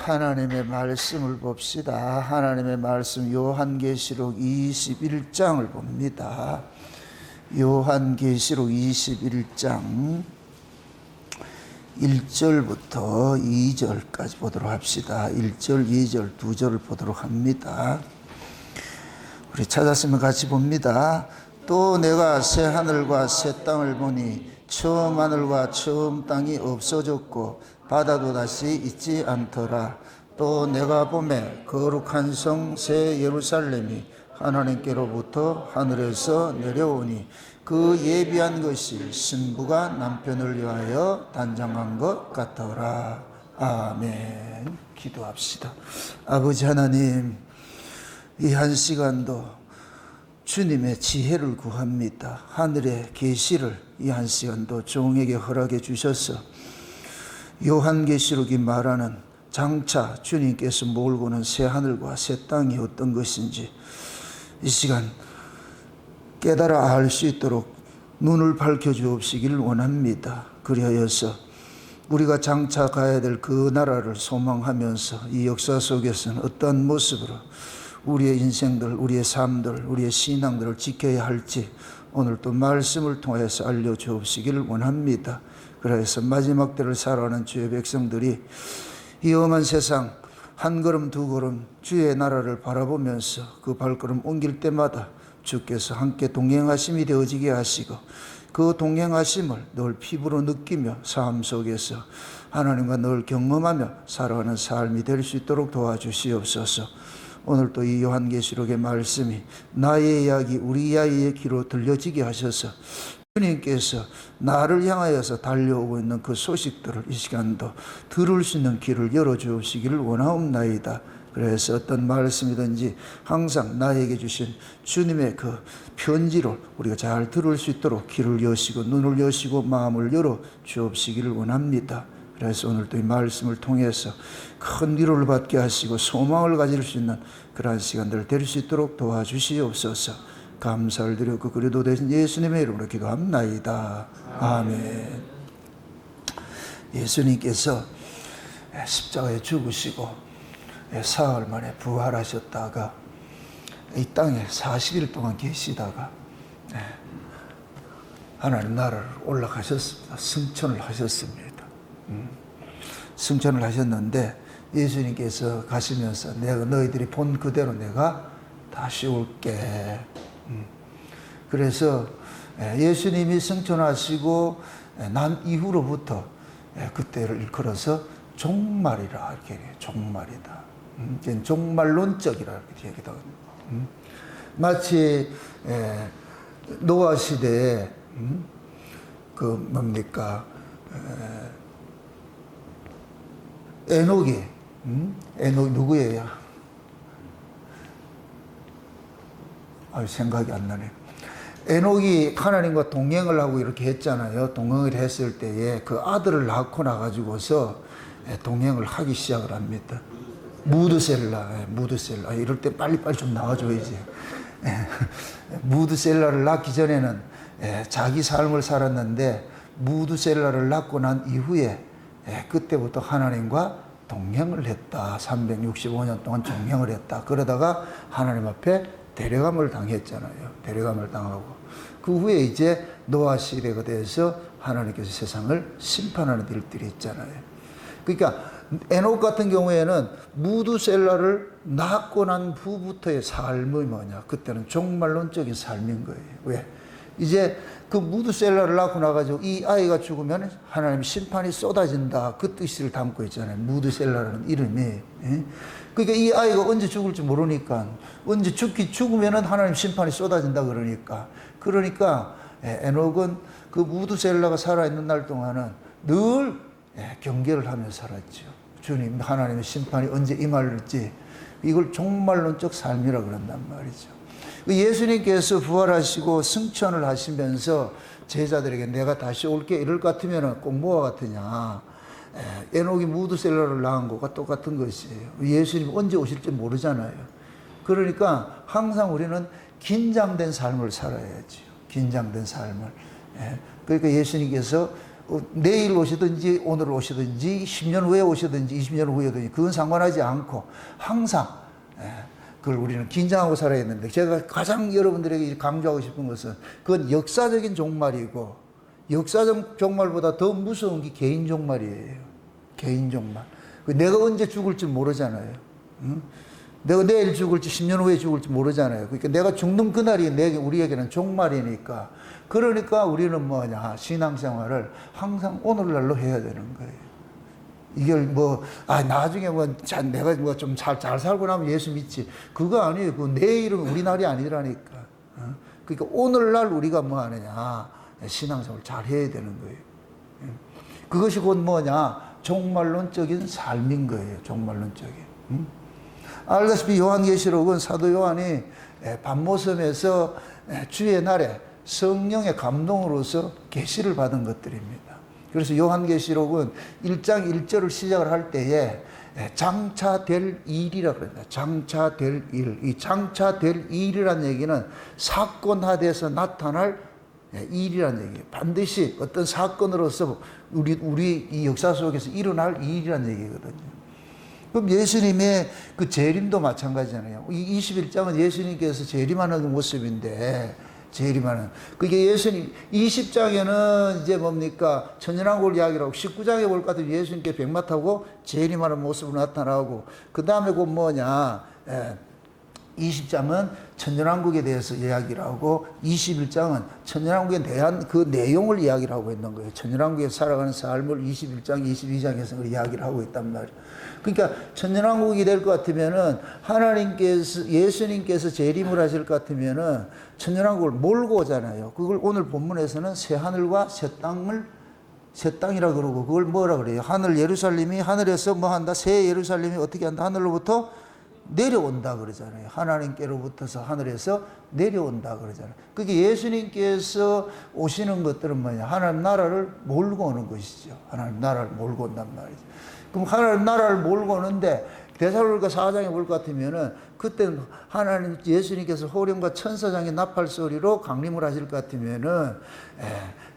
하나님의 말씀을 봅시다. 하나님의 말씀 요한계시록 21장을 봅니다. 요한계시록 21장 1절부터 2절까지 보도록 합시다. 1절, 2절, 2절을 보도록 합니다. 우리 찾았으면 같이 봅니다. 또 내가 새 하늘과 새 땅을 보니 처음 하늘과 처음 땅이 없어졌고 바다도 다시 있지 않더라. 또 내가 보매 거룩한 성 새 예루살렘이 하나님께로부터 하늘에서 내려오니 그 예비한 것이 신부가 남편을 위하여 단장한 것 같더라. 아멘. 기도합시다. 아버지 하나님, 이 한 시간도 주님의 지혜를 구합니다. 하늘의 계시를 이 한 시간도 종에게 허락해 주셔서 요한계시록이 말하는 장차 주님께서 몰고는 새 하늘과 새 땅이 어떤 것인지 이 시간 깨달아 알 수 있도록 눈을 밝혀주옵시기를 원합니다. 그리하여서 우리가 장차 가야 될 그 나라를 소망하면서 이 역사 속에서는 어떤 모습으로 우리의 인생들, 우리의 삶들, 우리의 신앙들을 지켜야 할지 오늘 또 말씀을 통해서 알려주옵시기를 원합니다. 그래서 마지막 때를 살아가는 주의 백성들이 이 험한 세상 한 걸음 두 걸음 주의 나라를 바라보면서 그 발걸음 옮길 때마다 주께서 함께 동행하심이 되어지게 하시고 그 동행하심을 늘 피부로 느끼며 삶 속에서 하나님과 늘 경험하며 살아가는 삶이 될 수 있도록 도와주시옵소서. 오늘 또 이 요한계시록의 말씀이 나의 이야기 우리 이야기의 귀로 들려지게 하셔서 주님께서 나를 향하여서 달려오고 있는 그 소식들을 이 시간도 들을 수 있는 길을 열어주시기를 원하옵나이다. 그래서 어떤 말씀이든지 항상 나에게 주신 주님의 그 편지를 우리가 잘 들을 수 있도록 귀를 여시고 눈을 여시고 마음을 열어 주옵시기를 원합니다. 그래서 오늘도 이 말씀을 통해서 큰 위로를 받게 하시고 소망을 가질 수 있는 그러한 시간들 될 수 있도록 도와주시옵소서. 감사를 드렸고 그래도 되신 예수님의 이름으로 기도합나이다. 아멘. 예수님께서 십자가에 죽으시고 사흘 만에 부활하셨다가 이 땅에 40일 동안 계시다가 하나님 나라를 올라가셨습니다. 승천을 하셨습니다. 승천을 하셨는데 예수님께서 가시면서 내가 너희들이 본 그대로 내가 다시 올게. 그래서 예수님이 승천하시고 난 이후로부터 그때를 일컬어서 종말이라 이렇게 얘기해요. 종말이다. 종말론적이라 이렇게 얘기도 합니다. 마치 노아 시대에 그 뭡니까 에녹이 누구예요? 생각이 안 나네. 에녹이 하나님과 동행을 하고 이렇게 했잖아요. 동행을 했을 때에 그 아들을 낳고 나가지고서 동행을 하기 시작을 합니다. 무드셀라. 이럴 때 빨리빨리 좀 나와줘야지. 무드셀라를 낳기 전에는 자기 삶을 살았는데 무드셀라를 낳고 난 이후에 그때부터 하나님과 동행을 했다. 365년 동안 동행을 했다. 그러다가 하나님 앞에 데려감을 당했잖아요. 데려감을 당하고 그 후에 이제 노아 시대가 돼서 하나님께서 세상을 심판하는 일들이 있잖아요. 그러니까 에녹 같은 경우에는 무드셀라를 낳고 난 후부터의 삶이 뭐냐? 그때는 종말론적인 삶인 거예요. 왜? 이제 그 무드셀라를 낳고 나가지고 이 아이가 죽으면 하나님 심판이 쏟아진다. 그 뜻을 담고 있잖아요. 무드셀라라는 이름이. 그러니까 이 아이가 언제 죽을지 모르니까 언제 죽으면은 하나님 심판이 쏟아진다 그러니까 에녹은 그 무드셀라가 살아있는 날 동안은 늘 경계를 하며 살았죠. 주님 하나님의 심판이 언제 임할지 이걸 종말론적 삶이라 그런단 말이죠. 예수님께서 부활하시고 승천을 하시면서 제자들에게 내가 다시 올게 이럴 것 같으면 꼭 뭐와 같으냐. 에녹이 무드셀라를 낳은 것과 똑같은 것이에요. 예수님 언제 오실지 모르잖아요. 그러니까 항상 우리는 긴장된 삶을 살아야지요. 긴장된 삶을. 그러니까 예수님께서 내일 오시든지 오늘 오시든지 10년 후에 오시든지 20년 후에 오시든지 그건 상관하지 않고 항상 그걸 우리는 긴장하고 살아야 했는데, 제가 가장 여러분들에게 강조하고 싶은 것은 그건 역사적인 종말이고, 역사적 종말보다 더 무서운 게 개인 종말이에요. 개인 종말. 내가 언제 죽을지 모르잖아요. 응? 내가 내일 죽을지 10년 후에 죽을지 모르잖아요. 그러니까 내가 죽는 그날이 우리에게는 종말이니까. 그러니까 우리는 뭐냐, 신앙생활을 항상 오늘날로 해야 되는 거예요. 이걸 나중에 내가 좀 잘 살고 나면 예수 믿지. 그거 아니에요. 그 내일은 우리 날이 아니라니까. 그러니까 오늘날 우리가 뭐 하느냐, 신앙생활을 잘 해야 되는 거예요. 그것이 곧 뭐냐, 종말론적인 삶인 거예요. 종말론적인. 알다시피 요한계시록은 사도 요한이 밤모섬에서 주의 날에 성령의 감동으로서 계시를 받은 것들입니다. 그래서 요한계시록은 1장 1절을 시작을 할 때에 장차될 일이라고 그럽니다. 장차될 일. 이 장차될 일이라는 얘기는 사건화돼서 나타날 일이라는 얘기예요. 반드시 어떤 사건으로서 우리 이 역사 속에서 일어날 일이라는 얘기거든요. 그럼 예수님의 그 재림도 마찬가지잖아요. 이 21장은 예수님께서 재림하는 모습인데, 재림하는. 그게 예수님, 20장에는 이제 뭡니까? 천연왕국을 이야기를 하고, 19장에 볼 것 같으면 예수님께 백마 타고 재림하는 모습으로 나타나고, 그 다음에 그 뭐냐, 20장은 천연왕국에 대해서 이야기를 하고, 21장은 천연왕국에 대한 그 내용을 이야기를 하고 있는 거예요. 천연왕국에서 살아가는 삶을 21장, 22장에서 이야기를 하고 있단 말이에요. 그러니까 천연왕국이 될 것 같으면은, 하나님께서, 예수님께서 재림을 하실 것 같으면은 천연왕국을 몰고 오잖아요. 그걸 오늘 본문에서는 새 하늘과 새 땅이라 그러고, 그걸 뭐라 그래요? 하늘 예루살렘이 하늘에서 뭐 한다? 새 예루살렘이 어떻게 한다? 하늘로부터 내려온다 그러잖아요. 하나님께로부터서 하늘에서 내려온다 그러잖아요. 그게 예수님께서 오시는 것들은 뭐냐? 하나님 나라를 몰고 오는 것이죠. 하나님 나라를 몰고 온단 말이죠. 그럼 하나님 나라를 몰고 오는데, 데살로니가 4장에 볼 것 같으면은 그때는 하나님 예수님께서 호령과 천사장의 나팔 소리로 강림을 하실 것 같으면은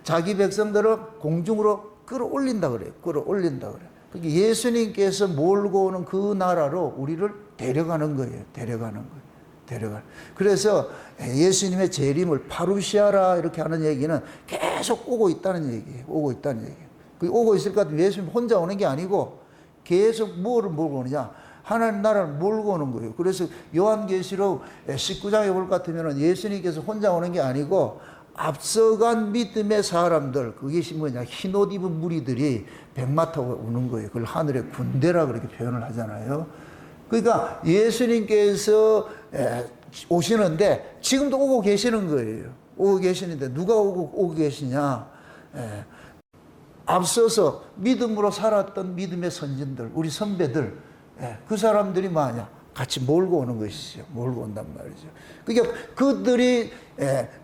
자기 백성들을 공중으로 끌어올린다 그래요. 끌어올린다 그래요. 그러니까 예수님께서 몰고 오는 그 나라로 우리를 데려가는 거예요. 데려가는 거예요. 데려가. 그래서 예수님의 재림을 파루시아라 이렇게 하는 얘기는 계속 오고 있다는 얘기예요. 오고 있다는 얘기예요. 그 오고 있을 것 같으면 예수님 혼자 오는 게 아니고 계속 뭐를 몰고 오느냐? 하나님 나라를 몰고 오는 거예요. 그래서 요한계시록 19장에 볼 것 같으면 예수님께서 혼자 오는 게 아니고 앞서간 믿음의 사람들, 그것이 뭐냐? 흰옷 입은 무리들이 백마 타고 오는 거예요. 그걸 하늘의 군대라 그렇게 표현을 하잖아요. 그러니까 예수님께서 오시는데 지금도 오고 계시는 거예요. 오고 계시는데 누가 오고 계시냐? 앞서서 믿음으로 살았던 믿음의 선진들, 우리 선배들, 그 사람들이 뭐냐? 같이 몰고 오는 것이죠. 몰고 온단 말이죠. 그러니까 그들이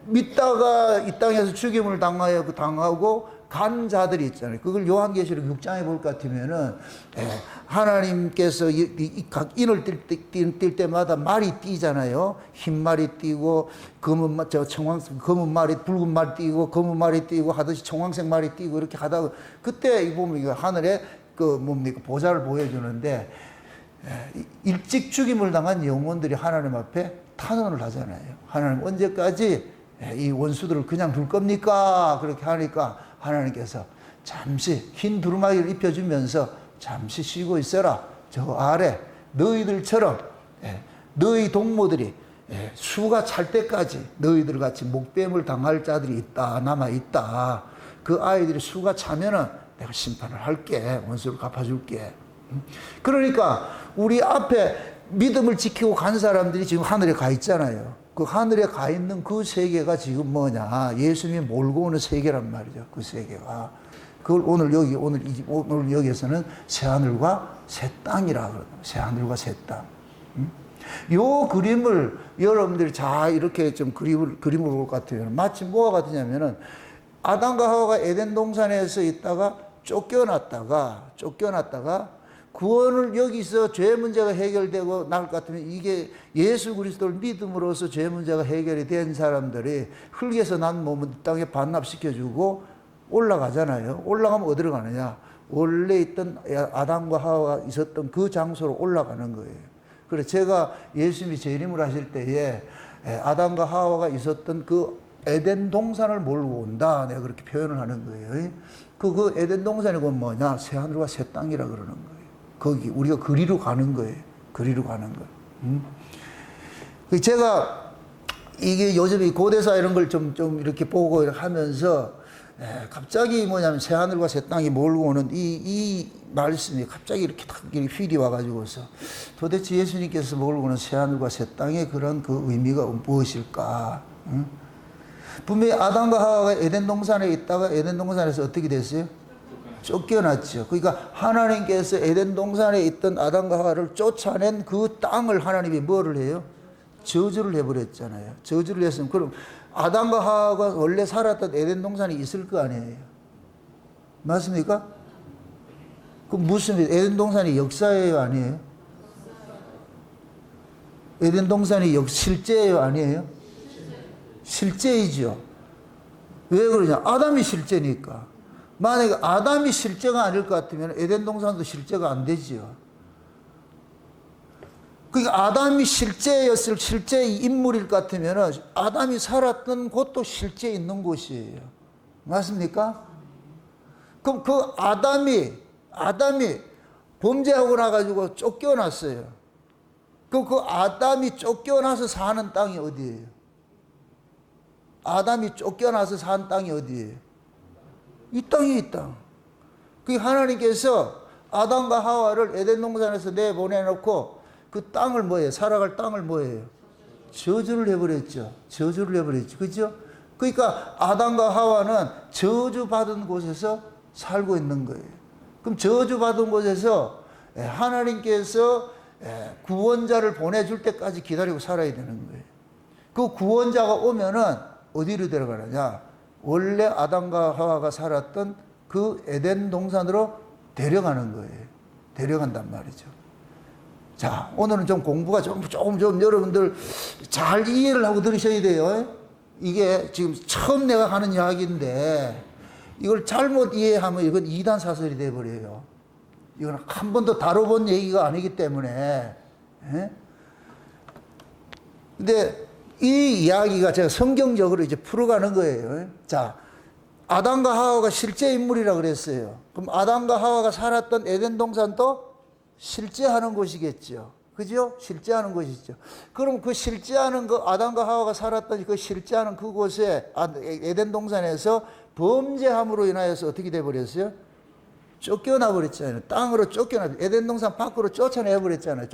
믿다가 이 땅에서 죽임을 당하고 간 자들이 있잖아요. 그걸 요한계시록 6장에 볼 것 같으면은 하나님께서 각 인을 뛸 때마다 말이 뛰잖아요. 흰 말이 뛰고 검은 말이 붉은 말이 뛰고 검은 말이 뛰고 하듯이 청황색 말이 뛰고 이렇게 하다가 그때 이 보면 이거 하늘에 그 뭡니까 보좌를 보여주는데 일찍 죽임을 당한 영혼들이 하나님 앞에 탄원을 하잖아요. 하나님 언제까지 이 원수들을 그냥 둘 겁니까? 그렇게 하니까 하나님께서 잠시 흰 두루마기를 입혀주면서 잠시 쉬고 있어라. 저 아래 너희들처럼 너희 동무들이 수가 찰 때까지 너희들 같이 목뱀을 당할 자들이 있다. 남아있다. 그 아이들이 수가 차면은 내가 심판을 할게. 원수를 갚아줄게. 그러니까 우리 앞에 믿음을 지키고 간 사람들이 지금 하늘에 가 있잖아요. 그 하늘에 가 있는 그 세계가 지금 뭐냐? 예수님이 몰고 오는 세계란 말이죠. 그 세계가. 그걸 오늘 여기에서는 새하늘과 새 땅이라 그러죠. 새하늘과 새 땅. 요 그림을 여러분들이 잘 이렇게 좀 그림을 볼 것 같아요. 마치 뭐가 같으냐면은 아담과 하와가 에덴 동산에서 있다가 쫓겨났다가 구원을 여기서 죄 문제가 해결되고 나올 것 같으면 이게 예수 그리스도를 믿음으로써 죄 문제가 해결이 된 사람들이 흙에서 난 몸을 땅에 반납시켜주고 올라가잖아요. 올라가면 어디로 가느냐? 원래 있던 아담과 하와가 있었던 그 장소로 올라가는 거예요. 그래서 제가 예수님이 재림을 하실 때에 아담과 하와가 있었던 그 에덴 동산을 몰고 온다. 내가 그렇게 표현을 하는 거예요. 그 에덴 동산이 뭐냐? 새 하늘과 새 땅이라 그러는 거예요. 거기 우리가 그리로 가는 거예요. 그리로 가는 거예요. 제가 이게 요즘 이 고대사 이런 걸 좀 이렇게 보고 하면서 갑자기 뭐냐면 새 하늘과 새 땅이 몰고 오는 이 말씀이 갑자기 이렇게 탁 휠이 와가지고서 도대체 예수님께서 몰고 오는 새 하늘과 새 땅의 그런 그 의미가 무엇일까? 응? 분명히 아담과 하와가 에덴 동산에 있다가 에덴 동산에서 어떻게 됐어요? 쫓겨났죠. 그러니까 하나님께서 에덴 동산에 있던 아담과 하와를 쫓아낸 그 땅을 하나님이 뭐를 해요? 저주를 해버렸잖아요. 저주를 했으면 그럼 아담과 하와가 원래 살았던 에덴 동산이 있을 거 아니에요. 맞습니까? 그 무슨 에덴 동산이 역사예요, 아니에요? 에덴 동산이 실제예요, 아니에요? 실제이죠. 왜 그러냐? 아담이 실제니까. 만약에 아담이 실제가 아닐 것 같으면 에덴 동산도 실제가 안 되지요. 그러니까 아담이 실제였을 실제의 인물일 것 같으면 아담이 살았던 곳도 실제 있는 곳이에요. 맞습니까? 그럼 그 아담이 범죄하고 나가지고 쫓겨났어요. 그럼 그 아담이 쫓겨나서 사는 땅이 어디예요? 아담이 쫓겨나서 산 땅이 어디예요? 이 땅이 이 땅. 그 하나님께서 아담과 하와를 에덴 동산에서 내보내놓고 그 땅을 뭐예요? 살아갈 땅을 뭐예요? 저주를 해버렸죠. 저주를 해버렸죠. 그죠? 그러니까 아담과 하와는 저주받은 곳에서 살고 있는 거예요. 그럼 저주받은 곳에서 하나님께서 구원자를 보내줄 때까지 기다리고 살아야 되는 거예요. 그 구원자가 오면은 어디로 데려가느냐? 원래 아담과 하와가 살았던 그 에덴 동산으로 데려가는 거예요. 데려간단 말이죠. 자, 오늘은 좀 공부가 좀 여러분들 잘 이해를 하고 들으셔야 돼요. 이게 지금 처음 내가 하는 이야기인데 이걸 잘못 이해하면 이건 이단 사설이 돼버려요. 이건 한 번도 다뤄본 얘기가 아니기 때문에. 근데 이 이야기가 제가 성경적으로 이제 풀어가는 거예요. 자, 아담과 하와가 실제 인물이라고 그랬어요. 그럼 아담과 하와가 살았던 에덴 동산도 실제하는 곳이겠죠. 그죠? 실제하는 곳이죠. 그럼 그 실제하는 그 아담과 하와가 살았던 그 실제하는 그곳에 에덴 동산에서 범죄함으로 인하여서 어떻게 돼 버렸어요? 쫓겨나 버렸잖아요. 땅으로 쫓겨나, 에덴 동산 밖으로 쫓아내 버렸잖아요.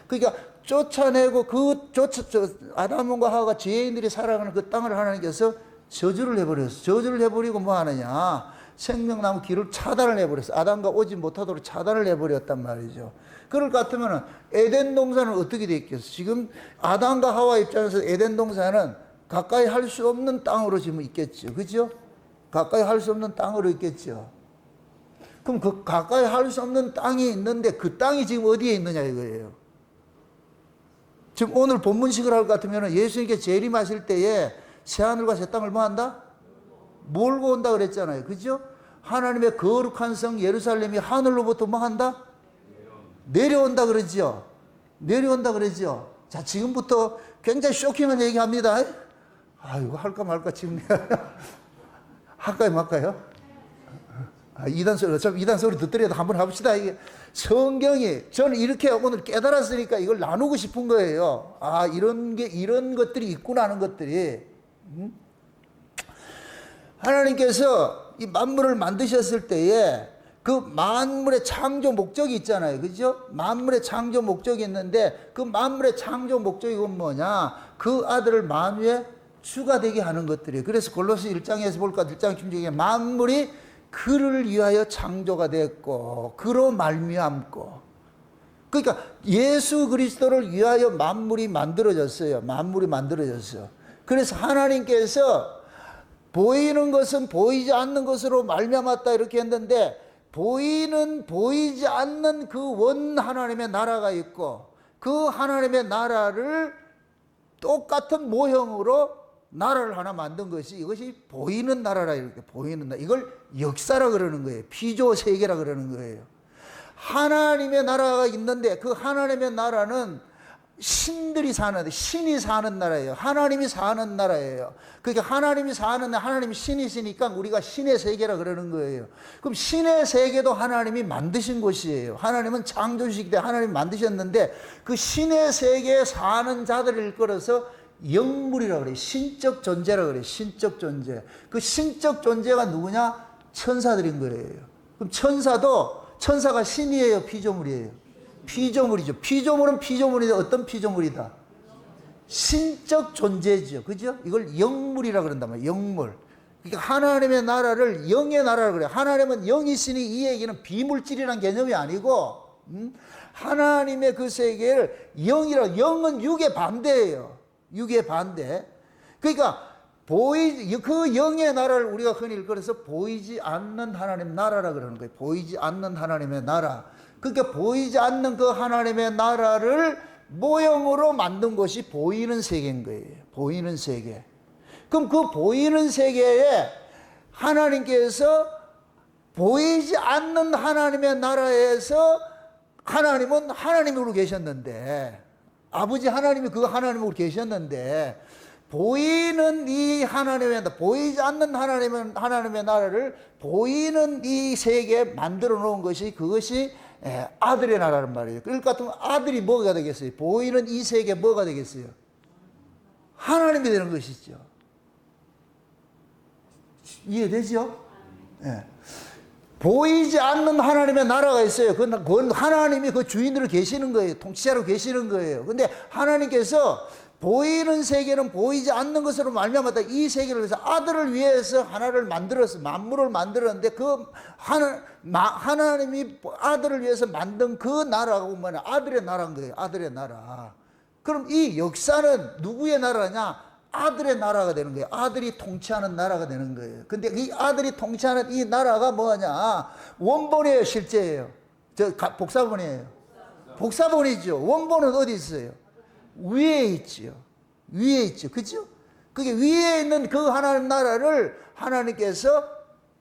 그러니까 쫓아내고 아담과 하와가 죄인들이 살아가는 그 땅을 하나님께서 저주를 해버렸어요. 저주를 해버리고 뭐 하느냐? 생명나무 길을 차단을 해버렸어요. 아담과 오지 못하도록 차단을 해버렸단 말이죠. 그럴 것 같으면 에덴 동산은 어떻게 돼 있겠어? 지금 아담과 하와 입장에서 에덴 동산은 가까이 할 수 없는 땅으로 지금 있겠죠. 그죠? 가까이 할 수 없는 땅으로 있겠죠. 그럼 그 가까이 할 수 없는 땅이 있는데 그 땅이 지금 어디에 있느냐 이거예요. 지금 오늘 본문식을 할 것 같으면 예수님께 재림하실 때에 새하늘과 새 땅을 뭐 한다? 몰고 온다 그랬잖아요. 그죠? 하나님의 거룩한 성 예루살렘이 하늘로부터 뭐 한다? 내려온다 그러죠. 내려온다 그러죠. 자, 지금부터 굉장히 쇼킹한 얘기 합니다. 이거 할까 말까 지금. 할까요 말까요? 이단 소리, 어차피 이단 소리 듣더라도 한번 해봅시다. 이게 성경이, 저는 이렇게 오늘 깨달았으니까 이걸 나누고 싶은 거예요. 이런 것들이 있구나 하는 것들이. 하나님께서 이 만물을 만드셨을 때에 그 만물의 창조 목적이 있잖아요. 그죠? 만물의 창조 목적이 있는데 그 만물의 창조 목적이 뭐냐? 그 아들을 만유의 주가 되게 하는 것들이에요. 그래서 골로새 1장에서 볼까? 1장 중에 만물이 그를 위하여 창조가 됐고 그로 말미암고, 그러니까 예수 그리스도를 위하여 만물이 만들어졌어요. 만물이 만들어졌어요. 그래서 하나님께서 보이는 것은 보이지 않는 것으로 말미암았다 이렇게 했는데, 보이지 않는 그 원 하나님의 나라가 있고 그 하나님의 나라를 똑같은 모형으로 나라를 하나 만든 것이 이것이 보이는 나라라 이렇게 보이는 나라. 이걸 역사라 그러는 거예요. 피조 세계라 그러는 거예요. 하나님의 나라가 있는데 그 하나님의 나라는 신들이 사는, 신이 사는 나라예요. 하나님이 사는 나라예요. 그러니까 하나님이 사는, 하나님이 신이시니까 우리가 신의 세계라 그러는 거예요. 그럼 신의 세계도 하나님이 만드신 곳이에요. 하나님은 창조주시기 때문에 하나님이 만드셨는데 그 신의 세계에 사는 자들을 일컬어서 영물이라 그래요. 신적 존재라 그래요. 신적 존재. 그 신적 존재가 누구냐? 천사들인 거예요. 그럼 천사가 신이에요? 피조물이에요? 피조물이죠. 피조물은 피조물인데 어떤 피조물이다? 신적 존재죠. 그죠? 이걸 영물이라 그런단 말이에요. 영물. 그러니까 하나님의 나라를 영의 나라라 그래요. 하나님은 영이시니 이 얘기는 비물질이라는 개념이 아니고 하나님의 그 세계를 영이라, 영은 육의 반대예요. 육의 반대. 그러니까 그 영의 나라를 우리가 흔히 일컬어서 보이지 않는 하나님 나라라 그러는 거예요. 보이지 않는 하나님의 나라. 그러니까 보이지 않는 그 하나님의 나라를 모형으로 만든 것이 보이는 세계인 거예요. 보이는 세계. 그럼 그 보이는 세계에 하나님께서 보이지 않는 하나님의 나라에서 하나님은 하나님으로 계셨는데, 아버지 하나님이 그 하나님으로 계셨는데, 보이는 이 하나님의 나라, 보이지 않는 하나님의 나라를 보이는 이 세계에 만들어 놓은 것이 그것이 아들의 나라란 말이에요. 그러니까 아들이 뭐가 되겠어요? 보이는 이 세계 뭐가 되겠어요? 하나님이 되는 것이죠. 이해되죠? 예. 보이지 않는 하나님의 나라가 있어요. 그건 하나님이 그 주인으로 계시는 거예요. 통치자로 계시는 거예요. 근데 하나님께서 보이는 세계는 보이지 않는 것으로 말미암았다. 이 세계를 위해서 아들을 위해서 하나를 만들었어. 만물을 만들었는데 그 하나님이 아들을 위해서 만든 그 나라가 뭐냐? 아들의 나라인 거예요. 아들의 나라. 그럼 이 역사는 누구의 나라냐? 아들의 나라가 되는 거예요. 아들이 통치하는 나라가 되는 거예요. 근데 이 아들이 통치하는 이 나라가 뭐냐? 원본이에요, 실제예요. 복사본이에요. 복사본이죠. 원본은 어디 있어요? 위에 있지요. 위에 있죠. 그죠? 그게 위에 있는 그 하나님 나라를 하나님께서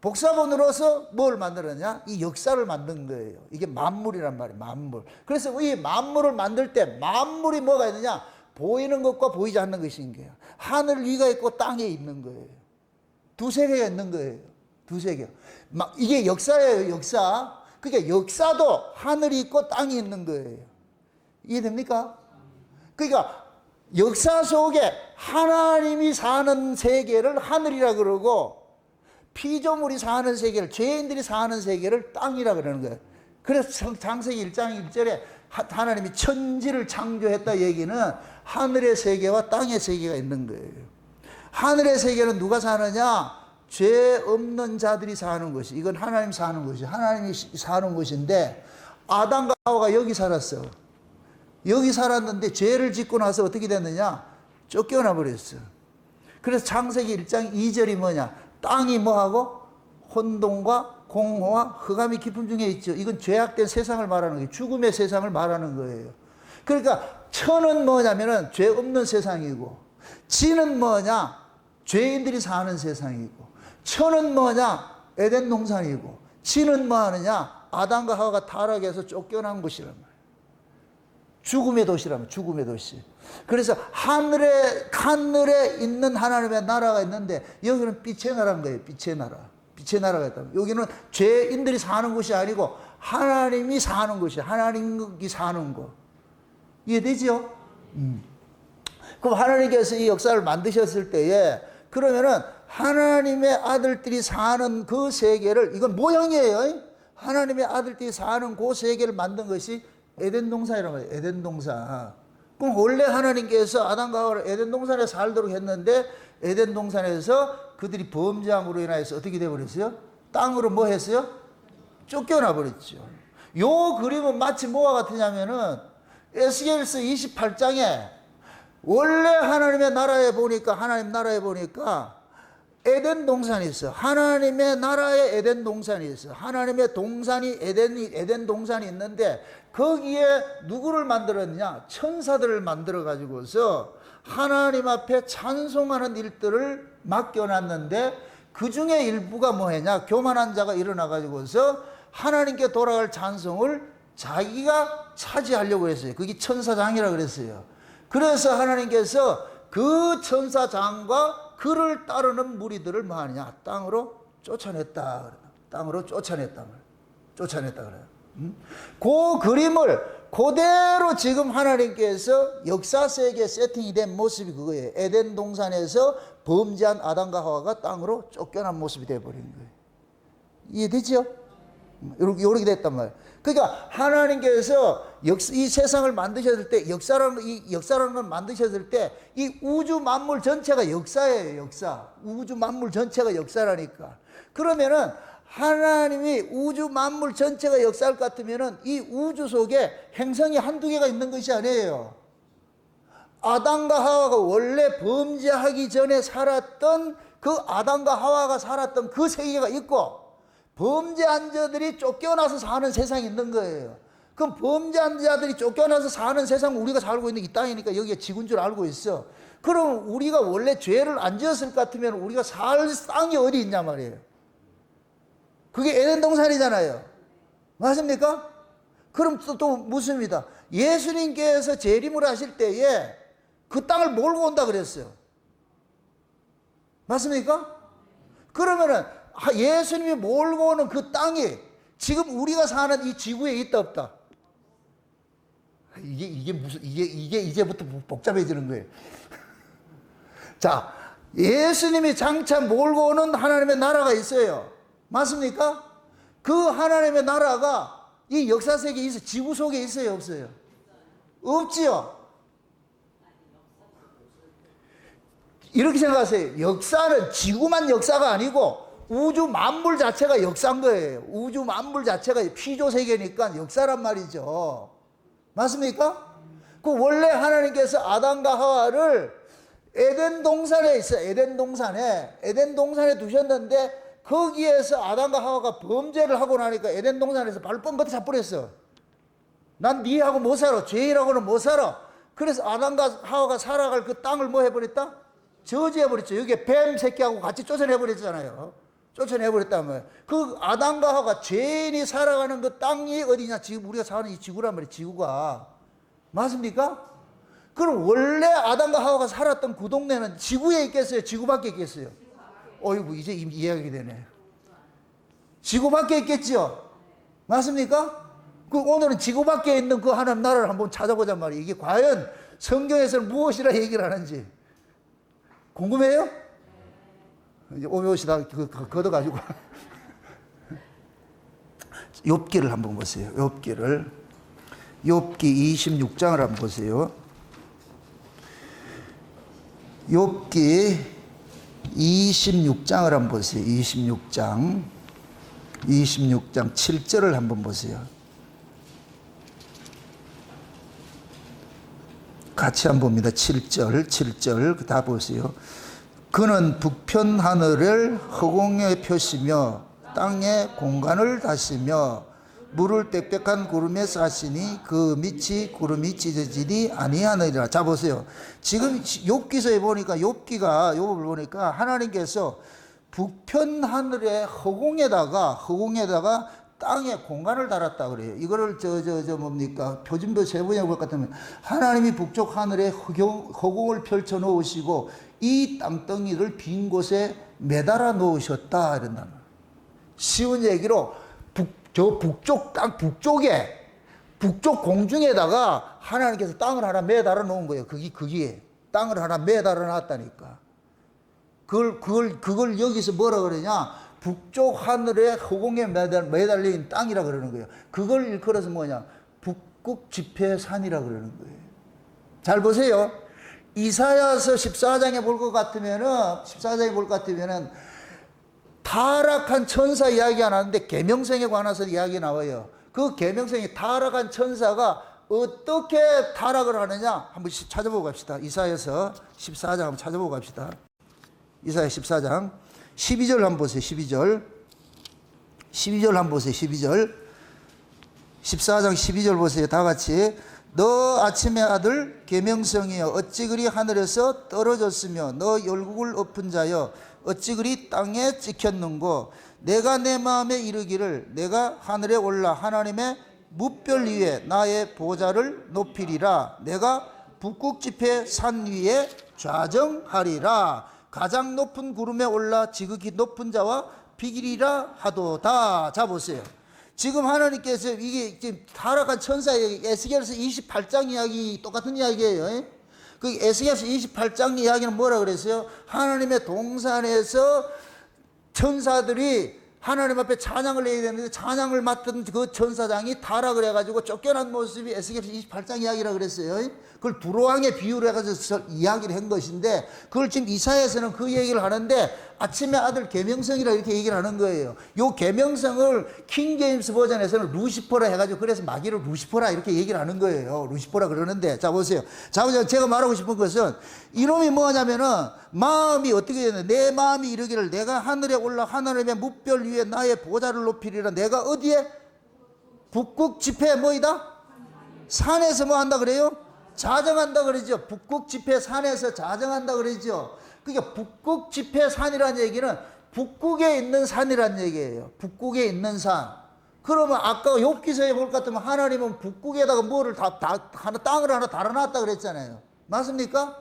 복사본으로서 뭘 만들었냐? 이 역사를 만든 거예요. 이게 만물이란 말이에요. 만물. 그래서 이 만물을 만들 때 만물이 뭐가 있느냐? 보이는 것과 보이지 않는 것이 있는 거예요. 하늘 위가 있고 땅에 있는 거예요. 두 세계가 있는 거예요. 두 세계. 이게 역사예요. 역사. 그러니까 역사도 하늘이 있고 땅이 있는 거예요. 이해됩니까? 그러니까 역사 속에 하나님이 사는 세계를 하늘이라 그러고 피조물이 사는 세계를, 죄인들이 사는 세계를 땅이라 그러는 거예요. 그래서 창세기 1장 1절에 하나님이 천지를 창조했다 얘기는 하늘의 세계와 땅의 세계가 있는 거예요. 하늘의 세계는 누가 사느냐? 죄 없는 자들이 사는 것이, 이건 하나님 사는 것이, 하나님이 사는 것인데 아담과 하와가 여기 살았어. 여기 살았는데 죄를 짓고 나서 어떻게 됐느냐? 쫓겨나 버렸어. 그래서 창세기 1장 2절이 뭐냐? 땅이 뭐하고? 혼돈과 공허와 흑암이 깊음 중에 있죠. 이건 죄악된 세상을 말하는 거예요. 죽음의 세상을 말하는 거예요. 그러니까 천은 뭐냐면은 죄 없는 세상이고, 지는 뭐냐? 죄인들이 사는 세상이고, 천은 뭐냐? 에덴 동산이고, 지는 뭐 하느냐? 아담과 하와가 타락해서 쫓겨난 곳이란 말이에요. 죽음의 도시라면 죽음의 도시. 그래서 하늘에 있는 하나님의 나라가 있는데 여기는 빛의 나라인 거예요. 빛의 나라. 빛의 나라가 있다면 여기는 죄인들이 사는 곳이 아니고 하나님이 사는 곳이, 하나님이 사는 곳. 이해되죠? 그럼 하나님께서 이 역사를 만드셨을 때에 그러면은 하나님의 아들들이 사는 그 세계를, 이건 모형이에요. 하나님의 아들들이 사는 그 세계를 만든 것이 에덴 동산이라고 해요. 에덴 동산. 그럼 원래 하나님께서 아담과 하와를 에덴 동산에 살도록 했는데 에덴 동산에서 그들이 범죄함으로 인하여서 어떻게 되어버렸어요? 땅으로 뭐 했어요? 쫓겨나 버렸죠. 요 그림은 마치 뭐와 같으냐면은 에스겔서 28장에 원래 하나님의 나라에 보니까, 하나님 나라에 보니까 에덴 동산이 있어. 하나님의 나라에 에덴 동산이 있어. 하나님의 동산이 에덴 동산이 있는데 거기에 누구를 만들었냐? 천사들을 만들어 가지고서 하나님 앞에 찬송하는 일들을 맡겨놨는데 그 중에 일부가 뭐냐? 교만한 자가 일어나가지고서 하나님께 돌아갈 찬송을 자기가 차지하려고 했어요. 그게 천사장이라 그랬어요. 그래서 하나님께서 그 천사장과 그를 따르는 무리들을 뭐 하느냐? 땅으로 쫓아냈다. 땅으로 쫓아냈다. 쫓아냈다 그래요. 그 그림을 그대로 지금 하나님께서 역사세계에 세팅이 된 모습이 그거예요. 에덴 동산에서 범죄한 아담과 하와가 땅으로 쫓겨난 모습이 되어버린 거예요. 이해되죠? 이렇게 됐단 말이에요. 그러니까 하나님께서 이 세상을 만드셨을 때, 역사라는 걸 만드셨을 때, 이 우주 만물 전체가 역사예요, 역사. 우주 만물 전체가 역사라니까. 그러면은, 하나님이 우주 만물 전체가 역사할 것 같으면은, 이 우주 속에 행성이 한두 개가 있는 것이 아니에요. 아담과 하와가 원래 범죄하기 전에 살았던 그 아담과 하와가 살았던 그 세계가 있고, 범죄한 자들이 쫓겨나서 사는 세상이 있는 거예요. 그럼 범죄한 자들이 쫓겨나서 사는 세상 우리가 살고 있는 이 땅이니까 여기에 지구인 줄 알고 있어. 그럼 우리가 원래 죄를 안 지었을 것 같으면 우리가 살 땅이 어디 있냐 말이에요. 그게 에덴 동산이잖아요. 맞습니까? 그럼 또 묻습니다. 예수님께서 재림을 하실 때에 그 땅을 몰고 온다 그랬어요. 맞습니까? 그러면은 예수님이 몰고 오는 그 땅이 지금 우리가 사는 이 지구에 있다 없다? 이게 이제부터 복잡해지는 거예요. 자, 예수님이 장차 몰고 오는 하나님의 나라가 있어요. 맞습니까? 그 하나님의 나라가 이 역사 세계에 있어요. 지구 속에 있어요, 없어요? 없지요. 이렇게 생각하세요. 역사는 지구만 역사가 아니고 우주 만물 자체가 역사인 거예요. 우주 만물 자체가 피조세계니까 역사란 말이죠. 맞습니까? 그 원래 하나님께서 아담과 하와를 에덴 동산에 있어요. 에덴 동산에 두셨는데 거기에서 아담과 하와가 범죄를 하고 나니까 에덴 동산에서 발로 뻥긋 차버렸어. 난 니하고 못 살아. 죄인하고는 못 살아. 그래서 아담과 하와가 살아갈 그 땅을 뭐 해버렸다? 저지해버렸죠. 여기에 뱀 새끼하고 같이 쫓아내버렸잖아요. 쫓아내버렸다면 그 아담과 하와가 죄인이 살아가는 그 땅이 어디냐? 지금 우리가 사는 이 지구란 말이에요. 지구가. 맞습니까? 그럼 원래 아담과 하와가 살았던 그 동네는 지구에 있겠어요? 지구 밖에 있겠어요? 어이구, 이제 이해하게 되네. 지구 밖에 있겠지요? 맞습니까? 그 오늘은 지구 밖에 있는 그 하나님 나라를 한번 찾아보자 말이에요. 이게 과연 성경에서는 무엇이라 얘기를 하는지 궁금해요? 이제 오며오시다 걷어가지고 욥기를 한번 보세요. 욥기 26장을 한번 보세요. 욥기 26장을 한번 보세요. 26장 7절을 한번 보세요. 같이 한번 봅니다. 7절 다 보세요. 그는 북편 하늘을 허공에 펴시며 땅에 공간을 다시며 물을 빽빽한 구름에 싸시니 그 밑이 구름이 찢어지리 아니하느니라. 자 보세요. 지금 욥기서에 보니까 욥을 보니까 하나님께서 북편 하늘의 허공에다가 땅에 공간을 달았다 그래요. 이거를 뭡니까? 표준표 세번역 볼 것 같으면 하나님이 북쪽 하늘에 허공을 펼쳐 놓으시고 이 땅덩이를 빈 곳에 매달아 놓으셨다 이런다. 쉬운 얘기로 북쪽 땅 북쪽 공중에다가 하나님께서 땅을 하나 매달아 놓은 거예요. 거기에 땅을 하나 매달아 놨다니까. 그걸 여기서 뭐라 그러냐? 북쪽 하늘에 허공에 매달린 땅이라 그러는 거예요. 그걸 일컬어서 뭐냐? 북극 지폐산이라 그러는 거예요. 잘 보세요. 이사야서 14장에 볼 것 같으면은 타락한 천사 이야기가 나왔는데 계명성에 관해서 이야기 나와요. 그 계명성이 타락한 천사가 어떻게 타락을 하느냐 한번 찾아보고 갑시다. 이사야서 14장 한번 찾아보고 갑시다. 이사야 14장 12절 한번 보세요. 12절 한번 보세요. 12절 14장 12절 보세요. 다 같이 너 아침의 아들 계명성이여 어찌 그리 하늘에서 떨어졌으며 너 열국을 엎은 자여 어찌 그리 땅에 찍혔는고 내가 내 마음에 이르기를 내가 하늘에 올라 하나님의 무별 위에 나의 보좌를 높이리라 내가 북극 지폐 산 위에 좌정하리라 가장 높은 구름에 올라 지극히 높은 자와 비기리라 하도다. 자 보세요. 지금 하나님께서 이게 지금 타락한 천사의 에스겔서 28장 이야기 똑같은 이야기예요. 그 에스겔서 28장 이야기는 뭐라 그랬어요? 하나님의 동산에서 천사들이 하나님 앞에 찬양을 해야 되는데 찬양을 맡던 그 천사장이 타락을 해가지고 쫓겨난 모습이 에스겔서 28장 이야기라 그랬어요. 그걸 두로왕의 비유로 해가지고 이야기를 한 것인데 그걸 지금 이사야에서는 그 얘기를 하는데 아침의 아들 계명성이라 이렇게 얘기를 하는 거예요. 요 계명성을 킹제임스 버전에서는 루시퍼라 해가지고 그래서 마귀를 루시퍼라 이렇게 얘기를 하는 거예요. 루시퍼라 그러는데 자 보세요. 자 제가 말하고 싶은 것은 이놈이 뭐냐면은 마음이 어떻게 되냐 내 마음이 이르기를 내가 하늘에 올라 하나님의 무별 위에 나의 보좌를 높이리라 내가 어디에 북극 지폐 뭐이다? 산에서 뭐 한다 그래요? 자정한다 그러죠. 북극 지폐 산에서 자정한다 그러죠. 그러니까 북극 지폐 산이라는 얘기는 북극에 있는 산이라는 얘기예요. 북극에 있는 산. 그러면 아까 욥기서에 볼 것 같으면 하나님은 북극에다가 뭐를 땅을 하나 달아놨다 그랬잖아요. 맞습니까?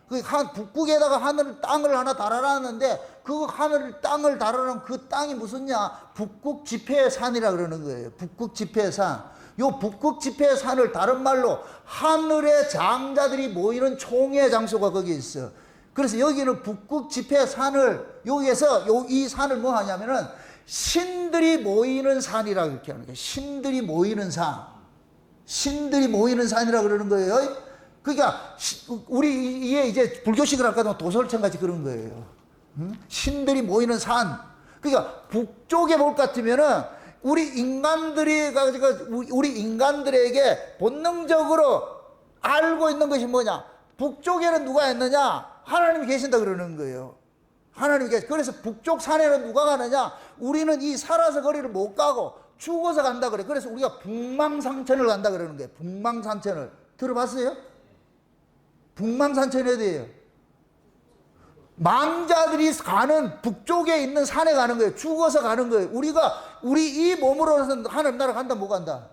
그 북극에다가 땅을 하나 달아놨는데 그 하늘 땅을 달아놓은 그 땅이 무슨냐? 북극 지폐의 산이라 그러는 거예요. 북극 지폐의 산. 요 북극 지폐의 산을 다른 말로 하늘의 장자들이 모이는 총회 장소가 거기 있어. 그래서 여기는 북극 지폐의 산을 여기에서 이 산을 뭐 하냐면은 신들이 모이는 산이라고 이렇게 하는 거예요. 신들이 모이는 산. 신들이 모이는 산이라 그러는 거예요. 그러니까 우리 이게 이제 불교식을 할까 하면 도솔천 같이 그런 거예요. 신들이 모이는 산. 그러니까 북쪽에 볼 것 같으면은 우리 인간들에게 본능적으로 알고 있는 것이 뭐냐? 북쪽에는 누가 있느냐? 하나님이 계신다 그러는 거예요. 하나님이 계시. 그래서 북쪽 산에는 누가 가느냐? 우리는 이 살아서 거리를 못 가고 죽어서 간다 그래. 그래서 우리가 북망산천을 간다 그러는 거예요. 북망산천을 들어봤어요? 북망산천이 어디예요? 망자들이 가는 북쪽에 있는 산에 가는 거예요. 죽어서 가는 거예요. 우리 이 몸으로는 하나님 나라 간다, 못 간다?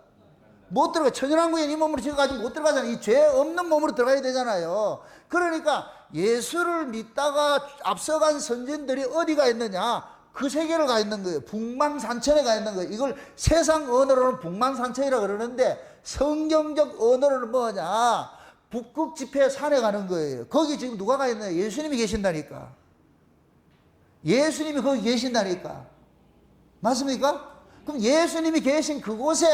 못 들어가. 천연왕국에 이 몸으로 지어가지고 못 들어가잖아요. 이 죄 없는 몸으로 들어가야 되잖아요. 그러니까 예수를 믿다가 앞서간 선진들이 어디가 있느냐? 그 세계를 가 있는 거예요. 북망산천에 가 있는 거예요. 이걸 세상 언어로는 북망산천이라고 그러는데 성경적 언어로는 뭐냐? 북극 지폐 산에 가는 거예요. 거기 지금 누가 가 있나요? 예수님이 계신다니까. 예수님이 거기 계신다니까. 맞습니까? 그럼 예수님이 계신 그곳에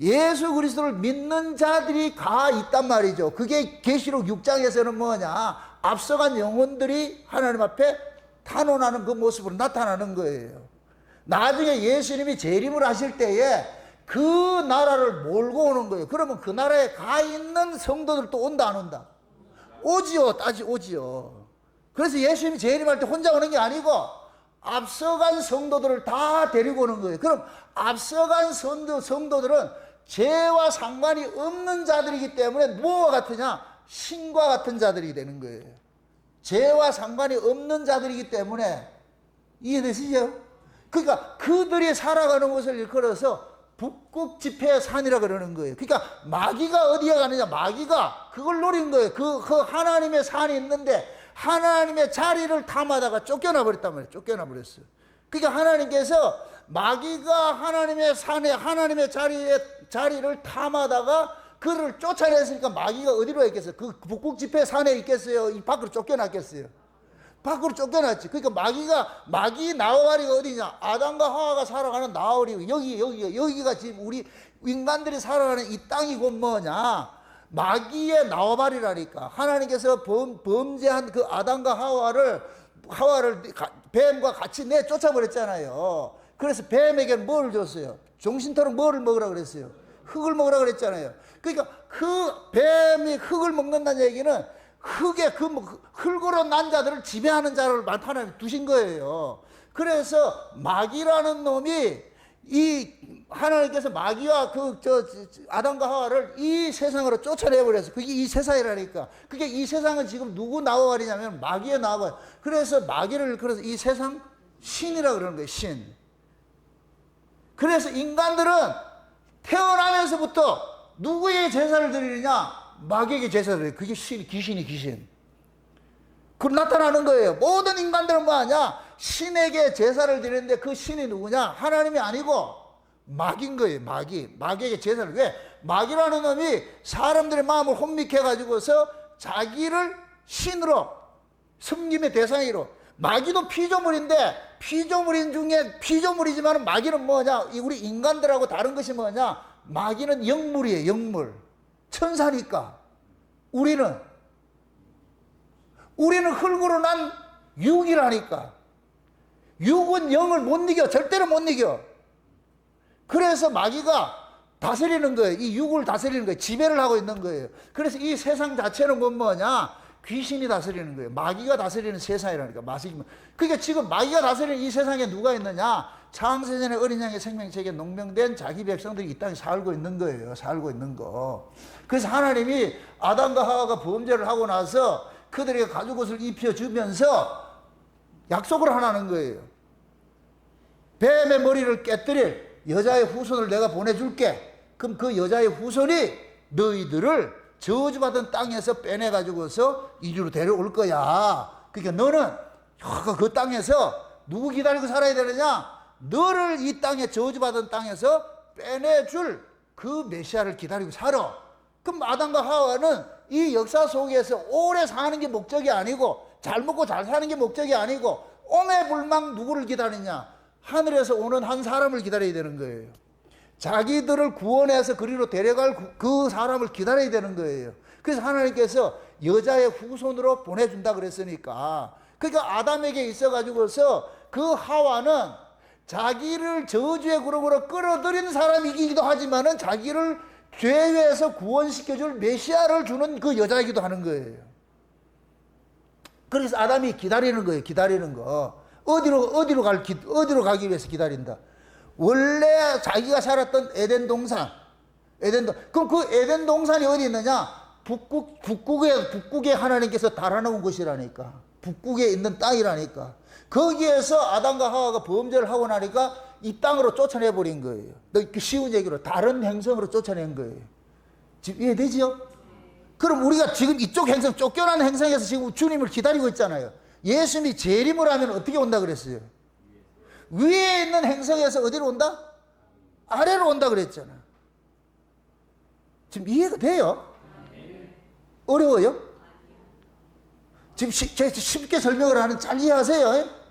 예수 그리스도를 믿는 자들이 가 있단 말이죠. 그게 계시록 6장에서는 뭐냐? 앞서간 영혼들이 하나님 앞에 탄원하는 그 모습으로 나타나는 거예요. 나중에 예수님이 재림을 하실 때에 그 나라를 몰고 오는 거예요. 그러면 그 나라에 가 있는 성도들도 온다 안 온다? 오지요. 오지요. 그래서 예수님이 재림할 때 혼자 오는 게 아니고 앞서간 성도들을 다 데리고 오는 거예요. 그럼 앞서간 성도들은 죄와 상관이 없는 자들이기 때문에 무엇과 같으냐? 신과 같은 자들이 되는 거예요. 죄와 상관이 없는 자들이기 때문에 이해되시죠? 그러니까 그들이 살아가는 것을 일컬어서 북극 지폐의 산이라 그러는 거예요. 그러니까 마귀가 어디에 가느냐? 마귀가 그걸 노린 거예요. 그 하나님의 산이 있는데 하나님의 자리를 탐하다가 쫓겨나 버렸단 말이에요. 쫓겨나 버렸어요. 그러니까 하나님께서 마귀가 하나님의 산에 하나님의 자리를 탐하다가 그를 쫓아냈으니까 마귀가 어디로 있겠어요? 그 북극 지폐 산에 있겠어요? 이 밖으로 쫓겨났겠어요? 밖으로 쫓겨났지. 그러니까 마귀 나와바리가 어디냐? 아담과 하와가 살아가는 나와바리 여기가 지금 우리 인간들이 살아가는 이 땅이 곧 뭐냐? 마귀의 나와바리라니까. 하나님께서 범죄한 그 아담과 하와를 뱀과 같이 내쫓아버렸잖아요. 그래서 뱀에게는 뭘 줬어요? 정신토록 뭐를 먹으라 그랬어요? 흙을 먹으라 그랬잖아요. 그러니까 그 뱀이 흙을 먹는다는 얘기는 흙으로 난 자들을 지배하는 자를 하나님 두신 거예요. 그래서 마귀라는 놈이 이 하나님께서 마귀와 아담과 하와를 이 세상으로 쫓아내버려서 그게 이 세상이라니까. 그게 이 세상은 지금 누구 나와버리냐면 마귀에 나와버려. 그래서 마귀를 그래서 이 세상 신이라 그러는 거예요. 신. 그래서 인간들은 태어나면서부터 누구의 제사를 드리느냐? 마귀에게 제사를 드려요. 그게 귀신이 귀신. 그 나타나는 거예요. 모든 인간들은 뭐하냐? 신에게 제사를 드리는데 그 신이 누구냐? 하나님이 아니고 마귀인 거예요. 마귀에게 제사를. 왜? 마귀라는 놈이 사람들의 마음을 혼미케 해가지고서 자기를 신으로, 섬김의 대상으로. 마귀도 피조물인데 피조물인 중에 피조물이지만 마귀는 뭐냐? 우리 인간들하고 다른 것이 뭐냐? 마귀는 영물이에요. 영물. 천사니까. 우리는 흙으로 난 육이라니까. 육은 영을 못 이겨. 절대로 못 이겨. 그래서 마귀가 다스리는 거예요. 이 육을 다스리는 거예요. 지배를 하고 있는 거예요. 그래서 이 세상 자체는 뭐냐? 귀신이 다스리는 거예요. 마귀가 다스리는 세상이라니까. 그러니까 지금 마귀가 다스리는 이 세상에 누가 있느냐? 창세전에 어린 양의 생명책에 농명된 자기 백성들이 이 땅에 살고 있는 거예요. 살고 있는 거. 그래서 하나님이 아담과 하와가 범죄를 하고 나서 그들에게 가죽옷을 입혀주면서 약속을 하나 하는 거예요. 뱀의 머리를 깨뜨릴 여자의 후손을 내가 보내줄게. 그럼 그 여자의 후손이 너희들을 저주받은 땅에서 빼내가지고서 이리로 데려올 거야. 그러니까 너는 그 땅에서 누구 기다리고 살아야 되느냐? 너를 이 땅에 저주받은 땅에서 빼내줄 그 메시아를 기다리고 살아. 그럼 아담과 하와는 이 역사 속에서 오래 사는 게 목적이 아니고 잘 먹고 잘 사는 게 목적이 아니고 오매불망 누구를 기다리냐? 하늘에서 오는 한 사람을 기다려야 되는 거예요. 자기들을 구원해서 그리로 데려갈 그 사람을 기다려야 되는 거예요. 그래서 하나님께서 여자의 후손으로 보내준다 그랬으니까. 그러니까 아담에게 있어가지고서 그 하와는 자기를 저주의 그룹으로 끌어들인 사람이기도 하지만은 자기를 죄에서 구원시켜줄 메시아를 주는 그 여자이기도 하는 거예요. 그래서 아담이 기다리는 거예요. 기다리는 거. 어디로 가기 위해서 기다린다. 원래 자기가 살았던 에덴 동산. 그럼 그 에덴 동산이 어디 있느냐? 북극에 하나님께서 달아놓은 곳이라니까. 북극에 있는 땅이라니까. 거기에서 아담과 하와가 범죄를 하고 나니까 이 땅으로 쫓아내버린 거예요. 쉬운 얘기로 다른 행성으로 쫓아낸 거예요. 지금 이해되지요? 그럼 우리가 지금 이쪽 행성, 쫓겨난 행성에서 지금 주님을 기다리고 있잖아요. 예수님이 재림을 하면 어떻게 온다 그랬어요? 위에 있는 행성에서 어디로 온다? 아래로 온다 그랬잖아. 지금 이해가 돼요? 어려워요? 지금 쉽게 설명을 하는 잘 이해하세요?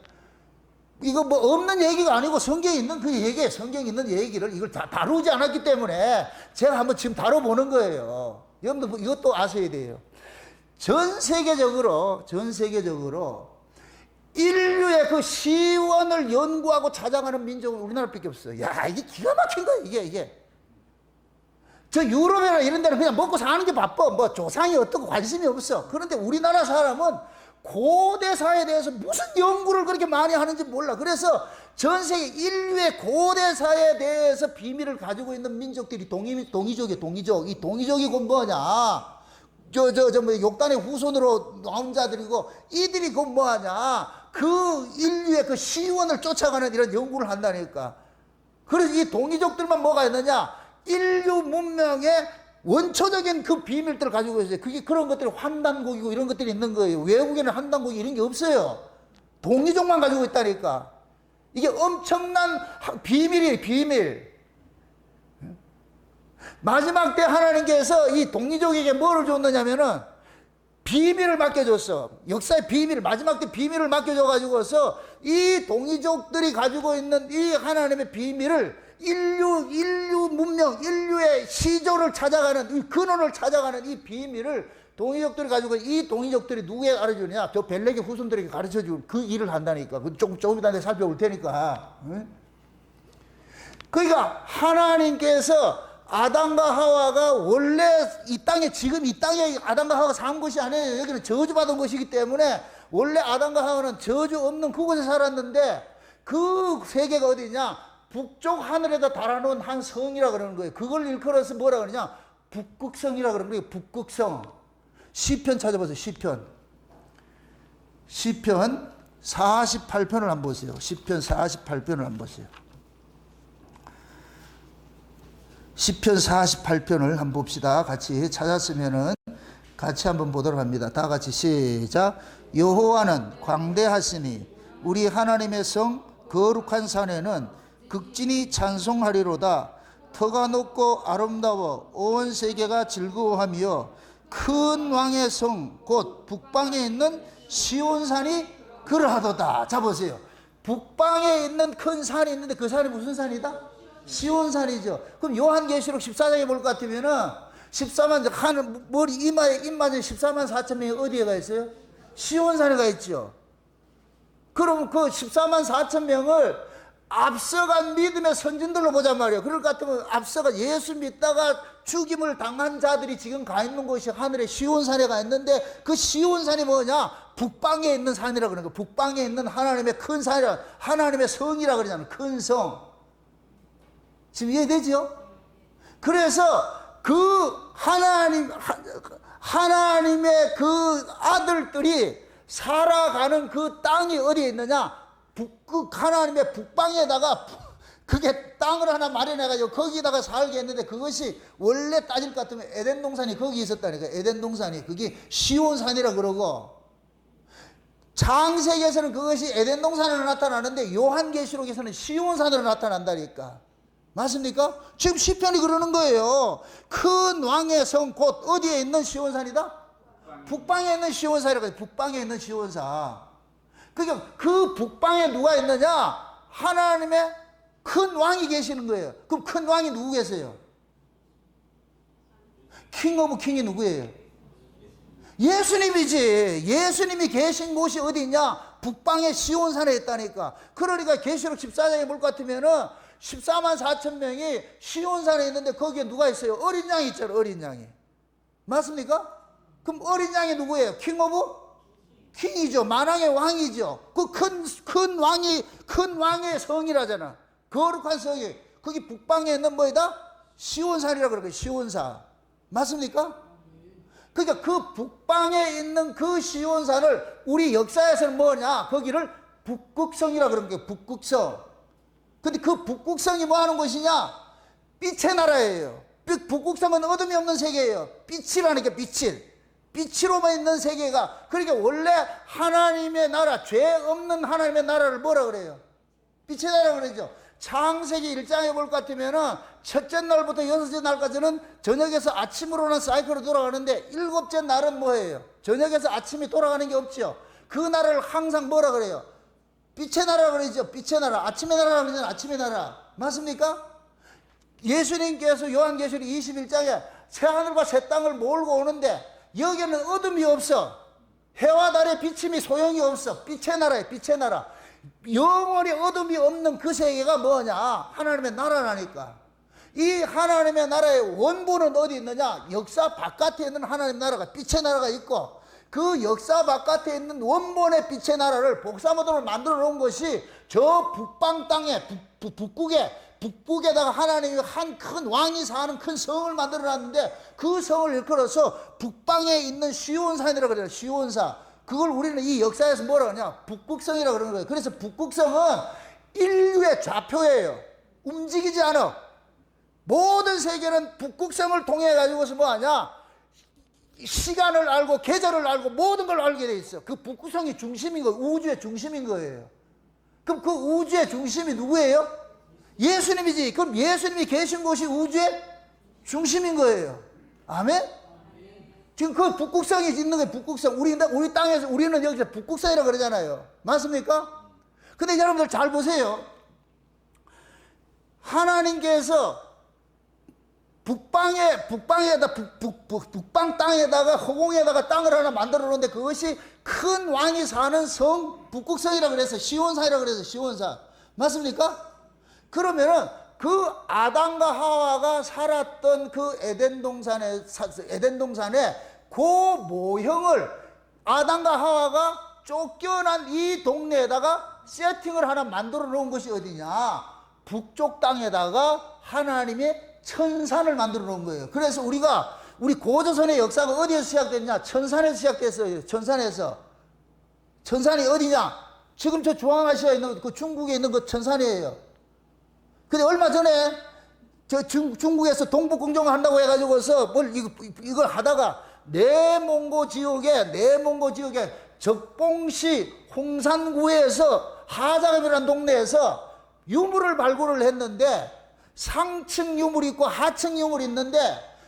이거 뭐 없는 얘기가 아니고 성경에 있는 그 얘기예요. 성경에 있는 얘기를 이걸 다 다루지 않았기 때문에 제가 한번 지금 다뤄보는 거예요. 여러분들 이것도 아셔야 돼요. 전 세계적으로 인류의 그 시원을 연구하고 찾아가는 민족은 우리나라밖에 없어요. 야, 이게 기가 막힌 거야, 이게. 저 유럽이나 이런 데는 그냥 먹고 사는 게 바빠. 뭐 조상이 어떻고 관심이 없어. 그런데 우리나라 사람은 고대사에 대해서 무슨 연구를 그렇게 많이 하는지 몰라. 그래서 전 세계 인류의 고대사에 대해서 비밀을 가지고 있는 민족들이 동이족이에요, 동이족. 이 동이족이 곧 뭐냐? 뭐 욕단의 후손으로 나온 자들이고, 이들이 곧 뭐하냐? 그 인류의 그 시원을 쫓아가는 이런 연구를 한다니까. 그래서 이 동이족들만 뭐가 있느냐? 인류 문명의 원초적인 그 비밀들을 가지고 있어요. 그게 그런 것들이 환단곡이고 이런 것들이 있는 거예요. 외국에는 환단곡이 이런 게 없어요. 동이족만 가지고 있다니까. 이게 엄청난 비밀이에요, 비밀. 마지막 때 하나님께서 이 동이족에게 뭐를 줬느냐면은 비밀을 맡겨줬어. 역사의 비밀을, 마지막 때 비밀을 맡겨줘가지고서 이 동이족들이 가지고 있는 이 하나님의 비밀을 인류 문명, 인류의 시조를 찾아가는, 이 근원을 찾아가는 이 비밀을 동이족들이 가지고, 이 동이족들이 누구에게 가르쳐주냐? 저 벨렉의 후손들에게 가르쳐줄 그 일을 한다니까. 조금 이따 내가 살펴볼 테니까. 응? 그러니까 하나님께서 아담과 하와가 원래 지금 이 땅에 아담과 하와가 산 것이 아니에요. 여기는 저주받은 것이기 때문에 원래 아담과 하와는 저주 없는 그곳에 살았는데 그 세계가 어디냐? 북쪽 하늘에다 달아놓은 한 성이라 그러는 거예요. 그걸 일컬어서 뭐라 그러냐? 북극성이라 그러는 거예요. 북극성. 시편 찾아보세요. 시편 48편을 한번 보세요. 시편 48편을 한번 보세요. 시편 48편을 한번 봅시다. 같이 찾았으면은 같이 한번 보도록 합니다. 다 같이 시작. 여호와는 광대하시니 우리 하나님의 성 거룩한 산에는 극진히 찬송하리로다. 터가 높고 아름다워 온 세계가 즐거워하며 큰 왕의 성 곧 북방에 있는 시온산이 그러하도다. 자 보세요. 북방에 있는 큰 산이 있는데 그 산이 무슨 산이다? 시온산이죠. 그럼 요한계시록 14장에 볼 것 같으면은 14만 하늘 머리 이마에 입 맞은 14만 4천 명이 어디에 가 있어요? 시온산에 가 있죠. 그럼 그 14만 4천 명을 앞서간 믿음의 선진들로 보자 말이에요. 그럴 것 같으면 앞서가 예수 믿다가 죽임을 당한 자들이 지금 가 있는 곳이 하늘의 시온산에 가 있는데 그 시온산이 뭐냐? 북방에 있는 산이라 그러는 거예요. 북방에 있는 하나님의 큰 산이라, 하나님의 성이라 그러잖아요. 큰 성. 지금 이해되죠? 그래서 그 하나님의 그 아들들이 살아가는 그 땅이 어디에 있느냐? 하나님의 북방에다가 그게 땅을 하나 마련해가지고 거기다가 살게 했는데 그것이 원래 따질 것 같으면 에덴 동산이 거기 있었다니까. 에덴 동산이 그게 시온산이라 그러고 창세기에서는 그것이 에덴 동산으로 나타나는데 요한계시록에서는 시온산으로 나타난다니까. 맞습니까? 지금 시편이 그러는 거예요. 큰 왕의 성 곧 어디에 있는 시온산이다? 북방에 있는 시온산이라고. 북방에 있는 시온산. 그러니까 그 북방에 누가 있느냐? 하나님의 큰 왕이 계시는 거예요. 그럼 큰 왕이 누구 계세요? 킹 오브 킹이 누구예요? 예수님이지. 예수님이 계신 곳이 어디 있냐? 북방의 시온산에 있다니까. 그러니까 계시록 14장에 볼 것 같으면은 14만 4천 명이 시온산에 있는데 거기에 누가 있어요? 어린 양이 있잖아요. 어린 양이. 맞습니까? 그럼 어린 양이 누구예요? 킹 오브 킹이죠. 만왕의 왕이죠. 그 큰 왕의 성이라잖아. 거룩한 성이. 거기 북방에 있는 뭐이다? 시온산이라고 그러거든요. 시온산. 맞습니까? 그러니까 그 북방에 있는 그 시온산을 우리 역사에서는 뭐냐? 거기를 북극성이라고 그러는 거예요. 북극성. 근데 그 북극성이 뭐 하는 곳이냐? 빛의 나라예요. 북극성은 어둠이 없는 세계예요. 빛이라니까 빛이. 빛으로만 있는 세계가. 그러니까 원래 하나님의 나라, 죄 없는 하나님의 나라를 뭐라 그래요? 빛의 나라 그러죠. 창세기 1장에 볼 것 같으면은 첫째 날부터 여섯째 날까지는 저녁에서 아침으로는 사이클로 돌아가는데 일곱째 날은 뭐예요? 저녁에서 아침이 돌아가는 게 없죠. 그 나라를 항상 뭐라 그래요? 빛의 나라 그러죠. 빛의 나라. 아침의 나라 그러잖아요. 아침의 나라. 맞습니까? 예수님께서 요한계시록 21장에 새하늘과 새 땅을 몰고 오는데 여기는 어둠이 없어. 해와 달의 비침이 소용이 없어. 빛의 나라에 빛의 나라. 영원히 어둠이 없는 그 세계가 뭐냐? 하나님의 나라라니까. 이 하나님의 나라의 원본은 어디 있느냐? 역사 바깥에 있는 하나님 나라가 빛의 나라가 있고 그 역사 바깥에 있는 원본의 빛의 나라를 복사모델을 만들어 놓은 것이 저 북방 땅에 북북에다가 하나님이 한 큰 왕이 사는 큰 성을 만들어 놨는데 그 성을 일컬어서 북방에 있는 시온산이라고 그래요. 시온산. 그걸 우리는 이 역사에서 뭐라 하냐? 북극성이라고 그러는 거예요. 그래서 북극성은 인류의 좌표예요. 움직이지 않아. 모든 세계는 북극성을 통해 가지고서 뭐 하냐? 시간을 알고 계절을 알고 모든 걸 알게 돼 있어. 그 북극성이 중심인 거예요. 우주의 중심인 거예요. 그럼 그 우주의 중심이 누구예요? 예수님이지. 그럼 예수님이 계신 곳이 우주의 중심인 거예요. 아멘? 지금 그 북극성이 있는 거예요. 북극성. 우리 땅에서 우리는 여기서 북극성이라고 그러잖아요. 맞습니까? 근데 여러분들 잘 보세요. 하나님께서 북방 땅에다가 허공에다가 땅을 하나 만들어 놓는데 그것이 큰 왕이 사는 성 북극성이라고 그래서 시온산이라고 그래서 시온산. 맞습니까? 그러면은 그 아담과 하와가 살았던 그 에덴 동산에 그 모형을 아담과 하와가 쫓겨난 이 동네에다가 세팅을 하나 만들어 놓은 것이 어디냐? 북쪽 땅에다가 하나님의 천산을 만들어 놓은 거예요. 그래서 우리 고조선의 역사가 어디에서 시작됐냐? 천산에서 시작됐어요. 천산이 어디냐? 지금 저 중앙아시아에 있는 그 중국에 있는 그 천산이에요. 근데 얼마 전에 저 중국에서 동북공정을 한다고 해가지고서 이걸 하다가 내몽고 지역에 적봉시 홍산구에서 하자금이라는 동네에서 유물을 발굴을 했는데 상층 유물이 있고 하층 유물이 있는데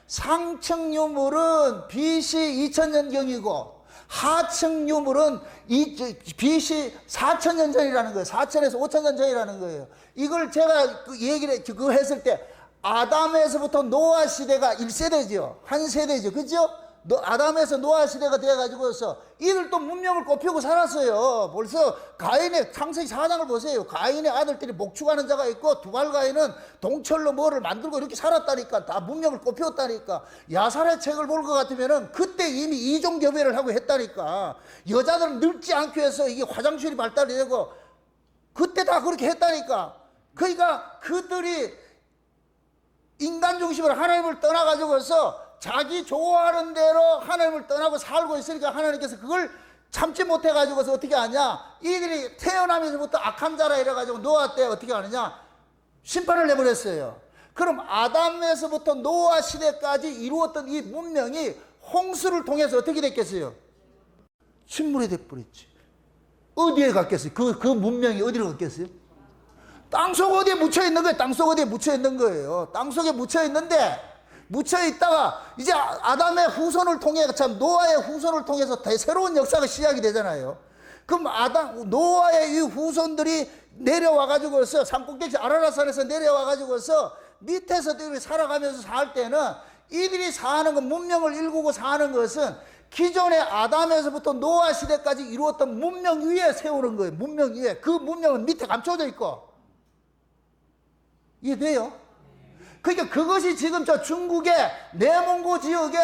상층 유물은 BC 2000년경이고 하층 유물은 BC 4000년 전이라는 거예요. 4000에서 5000년 전이라는 거예요. 이걸 제가 그거 했을 때 아담에서부터 노아 시대가 1세대죠. 한 세대죠. 그죠? 아담에서 노아 시대가 되어가지고서 이들 또 문명을 꽃피우고 살았어요. 벌써 가인의 창세기 4장을 보세요. 가인의 아들들이 목축하는 자가 있고 두발가인은 동철로 뭐를 만들고 이렇게 살았다니까. 다 문명을 꽃피웠다니까. 야살의 책을 볼 것 같으면은 그때 이미 이종교배를 하고 했다니까. 여자들은 늙지 않기 위해서 이게 화장실이 발달이 되고 그때 다 그렇게 했다니까. 그러니까 그들이 인간 중심으로 하나님을 떠나가지고서 자기 좋아하는 대로 하나님을 떠나고 살고 있으니까 하나님께서 그걸 참지 못해가지고서 어떻게 하냐? 이들이 태어나면서부터 악한 자라 이래가지고 노아 때 어떻게 하느냐? 심판을 내버렸어요. 그럼 아담에서부터 노아 시대까지 이루었던 이 문명이 홍수를 통해서 어떻게 됐겠어요? 침몰이 돼버렸지. 어디에 갔겠어요? 그 문명이 어디로 갔겠어요? 땅속 어디에 묻혀있는 거예요. 땅속 어디에 묻혀있는 거예요. 땅속에 묻혀있는데 묻혀있다가 이제 아담의 후손을 통해 참 노아의 후손을 통해서 새로운 역사가 시작이 되잖아요. 그럼 노아의 이 후손들이 내려와가지고서 산꼭대기 아라라산에서 내려와가지고서 밑에서 살아가면서 살 때는 이들이 사는 건 문명을 일구고 사는 것은 기존의 아담에서부터 노아 시대까지 이루었던 문명 위에 세우는 거예요. 문명 위에. 그 문명은 밑에 감춰져 있고. 이해돼요? 그러니까 그것이 지금 저 중국의 내몽고 지역에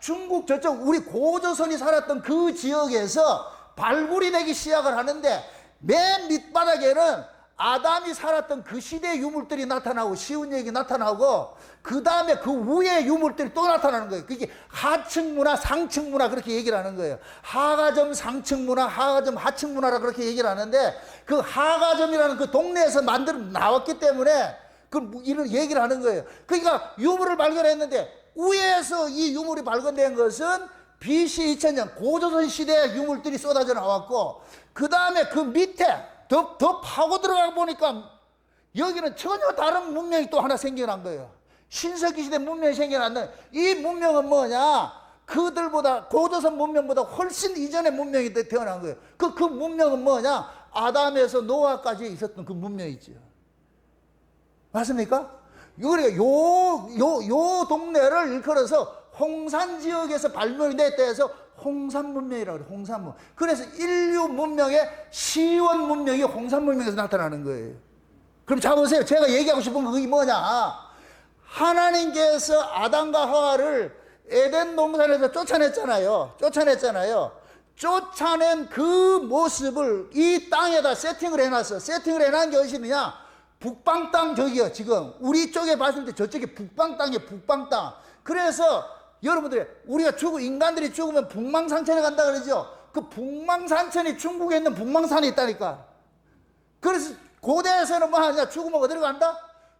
중국 저쪽 우리 고조선이 살았던 그 지역에서 발굴이 되기 시작을 하는데 맨 밑바닥에는 아담이 살았던 그 시대의 유물들이 나타나고 시운역이 나타나고 그 다음에 그 위에 유물들이 또 나타나는 거예요. 그게 하층 문화, 상층 문화 그렇게 얘기를 하는 거예요. 하가점 상층 문화, 하가점 하층 문화라 그렇게 얘기를 하는데 그 하가점이라는 그 동네에서 나왔기 때문에 이런 얘기를 하는 거예요. 그러니까 유물을 발견했는데 위에서 이 유물이 발견된 것은 BC 2000년 고조선 시대의 유물들이 쏟아져 나왔고 그 다음에 그 밑에 더 파고 들어가 보니까 여기는 전혀 다른 문명이 또 하나 생겨난 거예요. 신석기 시대 문명이 생겨났는데 이 문명은 뭐냐? 그들보다 고조선 문명보다 훨씬 이전의 문명이 태어난 거예요. 그 문명은 뭐냐? 아담에서 노아까지 있었던 그 문명이죠. 맞습니까? 그러니까 요 동네를 일컬어서 홍산 지역에서 발명이 됐다 해서 홍산 문명이라고 그래요. 홍산 문명. 그래서 인류 문명의 시원 문명이 홍산 문명에서 나타나는 거예요. 그럼 자 보세요. 제가 얘기하고 싶은 건 그게 뭐냐? 하나님께서 아담과 하와를 에덴 동산에서 쫓아냈잖아요. 쫓아낸 그 모습을 이 땅에다 세팅을 해놨어. 세팅을 해놓은 게 어디냐? 북방 땅 저기요. 지금 우리 쪽에 봤을 때 저쪽이 북방 땅이에요. 북방 땅. 그래서 여러분들이 우리가 인간들이 죽으면 북망산천에 간다 그러죠. 그 북망산천이 중국에 있는 북망산이 있다니까. 그래서 고대에서는 뭐 하냐? 죽으면 어디로 간다?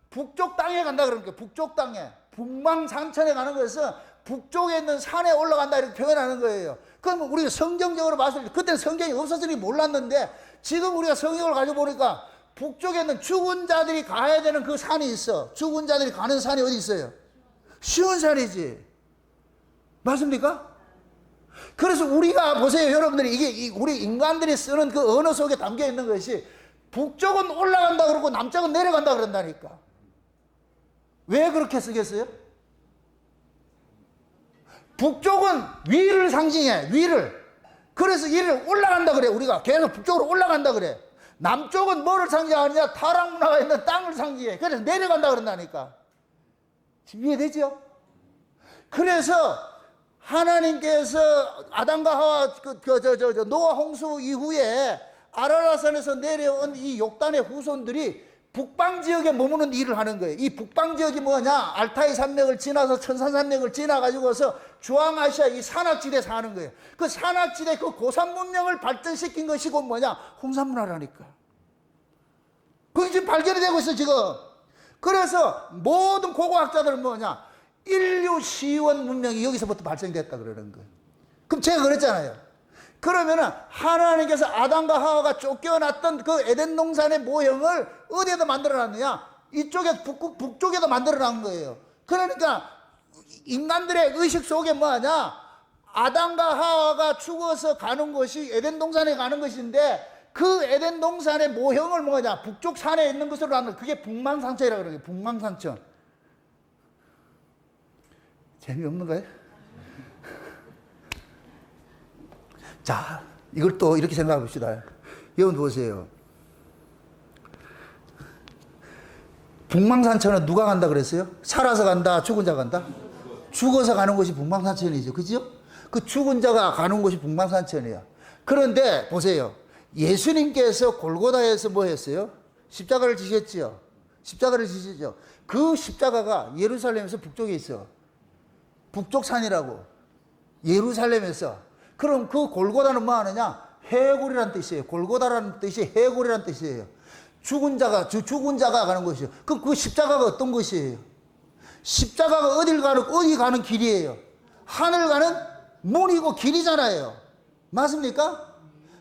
북쪽 땅에 간다 그러니까. 북쪽 땅에. 북망산천에 가는 것은 북쪽에 있는 산에 올라간다 이렇게 표현하는 거예요. 그럼 우리가 성경적으로 봤을 때 그때는 성경이 없어서니 몰랐는데 지금 우리가 성경을 가지고 보니까 북쪽에 있는 죽은 자들이 가야 되는 그 산이 있어. 죽은 자들이 가는 산이 어디 있어요? 시온산이지. 맞습니까? 그래서 우리가 보세요. 여러분들이 이게 우리 인간들이 쓰는 그 언어 속에 담겨 있는 것이 북쪽은 올라간다 그러고 남쪽은 내려간다 그런다니까. 왜 그렇게 쓰겠어요? 북쪽은 위를 상징해. 위를. 그래서 이를 올라간다 그래. 우리가 계속 북쪽으로 올라간다 그래. 남쪽은 뭐를 상징하느냐? 타락 문화가 있는 땅을 상징해. 그래서 내려간다 그런다니까. 이해되죠? 그래서 하나님께서 아담과 하와 노아 홍수 이후에 아라라산에서 내려온 이 욕단의 후손들이 북방 지역에 머무는 일을 하는 거예요. 이 북방 지역이 뭐냐? 알타이 산맥을 지나서 천산 산맥을 지나가지고서 중앙아시아 이 산악지대에 사는 거예요. 그 산악지대 그 고산 문명을 발전시킨 것이 곧 뭐냐? 홍산 문화라니까. 그게 지금 발견이 되고 있어, 지금. 그래서 모든 고고학자들은 뭐냐? 인류 시원 문명이 여기서부터 발생됐다 그러는 거예요. 그럼 제가 그랬잖아요. 그러면은 하나님께서 아담과 하와가 쫓겨났던 그 에덴 동산의 모형을 어디에다 만들어 놨느냐? 이쪽에 북쪽에도 만들어 놨는 거예요. 그러니까 인간들의 의식 속에 뭐하냐? 아담과 하와가 죽어서 가는 곳이 에덴 동산에 가는 것인데 그 에덴 동산의 모형을 뭐냐? 북쪽 산에 있는 것으로 하는 그게 북망산천이라고 그러는 거예요. 북망산천. 재미없는가요? 자, 이걸 또 이렇게 생각해 봅시다. 여러분 보세요. 북망산천은 누가 간다 그랬어요? 살아서 간다, 죽은 자 간다? 죽어서 가는 곳이 북망산천이죠. 그죠? 그 죽은 자가 가는 곳이 북망산천이에요. 그런데 보세요. 예수님께서 골고다에서 뭐 했어요? 십자가를 지셨지요. 십자가를 지시죠. 그 십자가가 예루살렘에서 북쪽에 있어. 북쪽 산이라고. 예루살렘에서. 그럼 그 골고다는 뭐 하느냐? 해골이라는 뜻이에요. 골고다라는 뜻이 해골이라는 뜻이에요. 죽은 자가 가는 곳이에요. 그럼 그 십자가가 어떤 것이에요? 십자가가 어디 가는 길이에요? 하늘 가는 문이고 길이잖아요. 맞습니까?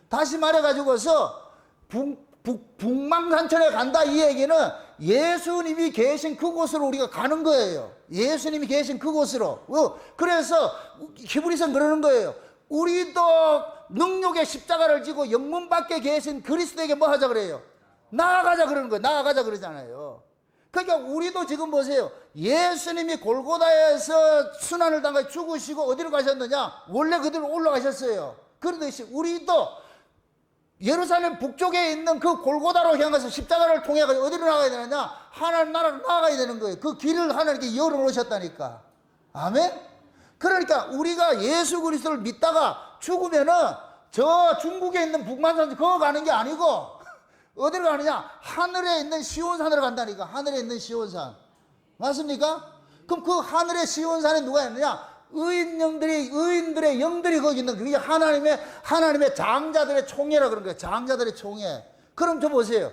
다시 말해가지고서 북망산천에 간다 이 얘기는 예수님이 계신 그곳으로 우리가 가는 거예요. 예수님이 계신 그곳으로. 그래서 히브리서는 그러는 거예요. 우리도 능력의 십자가를 지고 영문 밖에 계신 그리스도에게 뭐 하자 그래요? 나아가자 그러는 거예요. 나아가자 그러잖아요. 그러니까 우리도 지금 보세요. 예수님이 골고다에서 순환을 당해 죽으시고 어디로 가셨느냐? 원래 그대로 올라가셨어요. 그러듯이 우리도 예루살렘 북쪽에 있는 그 골고다로 향해서 십자가를 통해 어디로 나가야 되느냐? 하나님 나라로 나아가야 되는 거예요. 그 길을 하나님께 열어놓으셨다니까. 아멘? 그러니까 우리가 예수 그리스도를 믿다가 죽으면은 저 중국에 있는 북만산 그거 가는 게 아니고 어디로 가느냐? 하늘에 있는 시온산으로 간다니까. 하늘에 있는 시온산. 맞습니까? 그럼 그 하늘의 시온산에 누가 있느냐? 의인들의 영들이 거기 있는 그게 하나님의 장자들의 총회라 그런 거예요. 장자들의 총회. 그럼 저 보세요.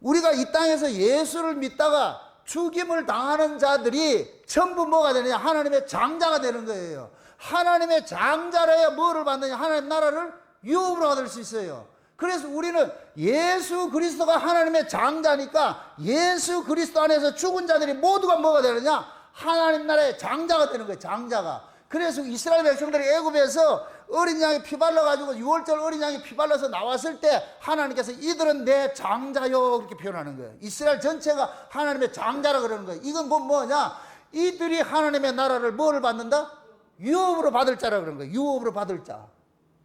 우리가 이 땅에서 예수를 믿다가 죽임을 당하는 자들이 전부 뭐가 되느냐? 하나님의 장자가 되는 거예요. 하나님의 장자라 해야 뭐를 받느냐? 하나님 나라를 유업으로 받을 수 있어요. 그래서 우리는 예수 그리스도가 하나님의 장자니까 예수 그리스도 안에서 죽은 자들이 모두가 뭐가 되느냐? 하나님 나라의 장자가 되는 거예요. 장자가. 그래서 이스라엘 백성들이 애굽에서 어린 양이 피 발라가지고 6월절 어린 양이 피 발라서 나왔을 때 하나님께서 이들은 내 장자요 그렇게 표현하는 거예요. 이스라엘 전체가 하나님의 장자라 그러는 거예요. 이건 뭐냐? 이들이 하나님의 나라를 뭐를 받는다? 유업으로 받을 자라 그러는 거예요. 유업으로 받을 자.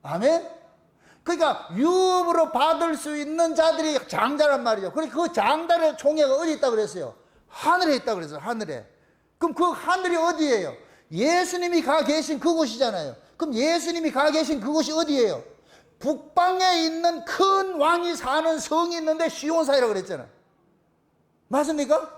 아멘? 그러니까 유업으로 받을 수 있는 자들이 장자란 말이죠. 그러니까 그 장자의 총회가 어디 있다고 그랬어요? 하늘에 있다고 그랬어요. 하늘에. 그럼 그 하늘이 어디예요? 예수님이 가 계신 그곳이잖아요. 그럼 예수님이 가 계신 그곳이 어디예요? 북방에 있는 큰 왕이 사는 성이 있는데 시온산이라고 그랬잖아요. 맞습니까?